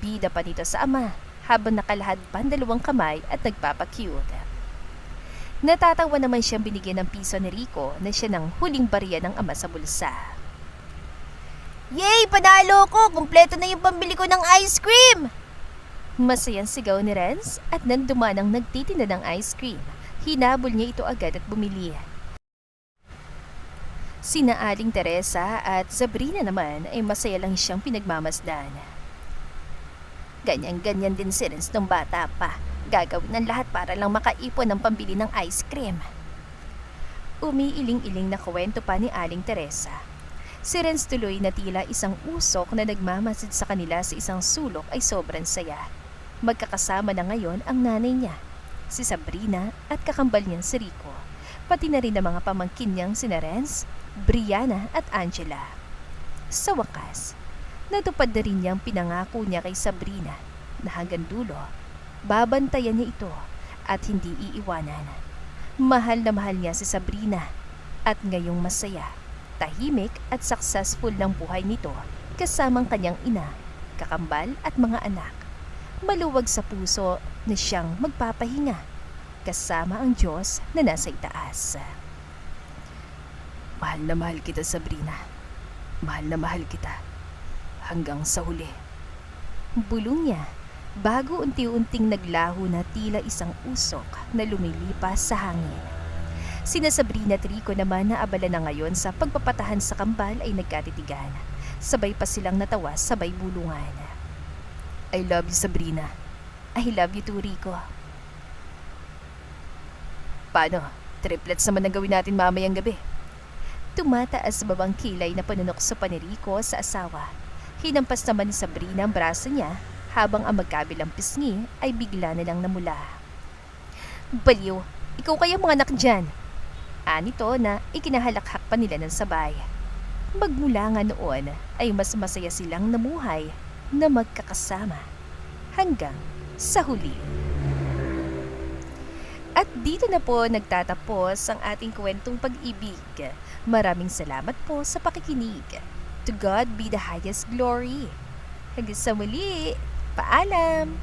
Bida pa nito sa ama habang nakalahad pa ang dalawang kamay at nagpapakyut. Natatawa naman siyang binigyan ng piso ni Rico na siya ng huling barya ng ama sa bulsa. "Yay! Panalo ko! Kumpleto na yung pambili ko ng ice cream!" Masayang sigaw ni Renz at nanduman ang nagtitinda ng ice cream. Hinabol niya ito agad at bumili. Sina Aling Teresa at Sabrina naman ay masaya lang siyang pinagmamasdan. Ganyan-ganyan din si Renz nung bata pa. Gagawin ng lahat para lang makaipon ng pambili ng ice cream. Umiiling-iling na kwento pa ni Aling Teresa. Si Renz tuloy na tila isang usok na nagmamasid sa kanila sa isang sulok ay sobrang saya. Magkakasama na ngayon ang nanay niya, si Sabrina at kakambal niyang si Rico, pati na rin ang mga pamangkin niyang sina Renz, Brianna at Angela. Sa wakas, natupad na rin niyang pinangako niya kay Sabrina na hanggang dulo, babantayan niya ito at hindi iiwanan. Mahal na mahal niya si Sabrina at ngayong masaya, tahimik at successful ng buhay nito kasamang kanyang ina, kakambal at mga anak. Maluwag sa puso na siyang magpapahinga kasama ang Diyos na nasa itaas. Mahal na mahal kita, Sabrina. Mahal na mahal kita. Hanggang sa huli. Bulong niya bago unti-unting naglaho na tila isang usok na lumilipas sa hangin. Sina Sabrina at Rico naman na abala na ngayon sa pagpapatahan sa kambal ay nagkatitigan. Sabay pa silang natawa, sabay bulungan. I love you, Sabrina. I love you too, Rico. Paano? Triplets naman ang gawin natin mamayang gabi. Tumataas sa babang kilay na panunokso pa ni Rico sa asawa. Hinampas naman ni Sabrina ang braso niya habang ang magkabilang pisngi ay bigla na lang namula. Baliw, ikaw kaya mga anak dyan? Anito na ikinahalakak pa nila ng sabay. Magmula nga noon ay mas masaya silang namuhay na magkakasama hanggang sa huli. At dito na po nagtatapos ang ating kwentong pag-ibig. Maraming salamat po sa pakikinig. To God be the highest glory. Hanggang sa muli. Paalam!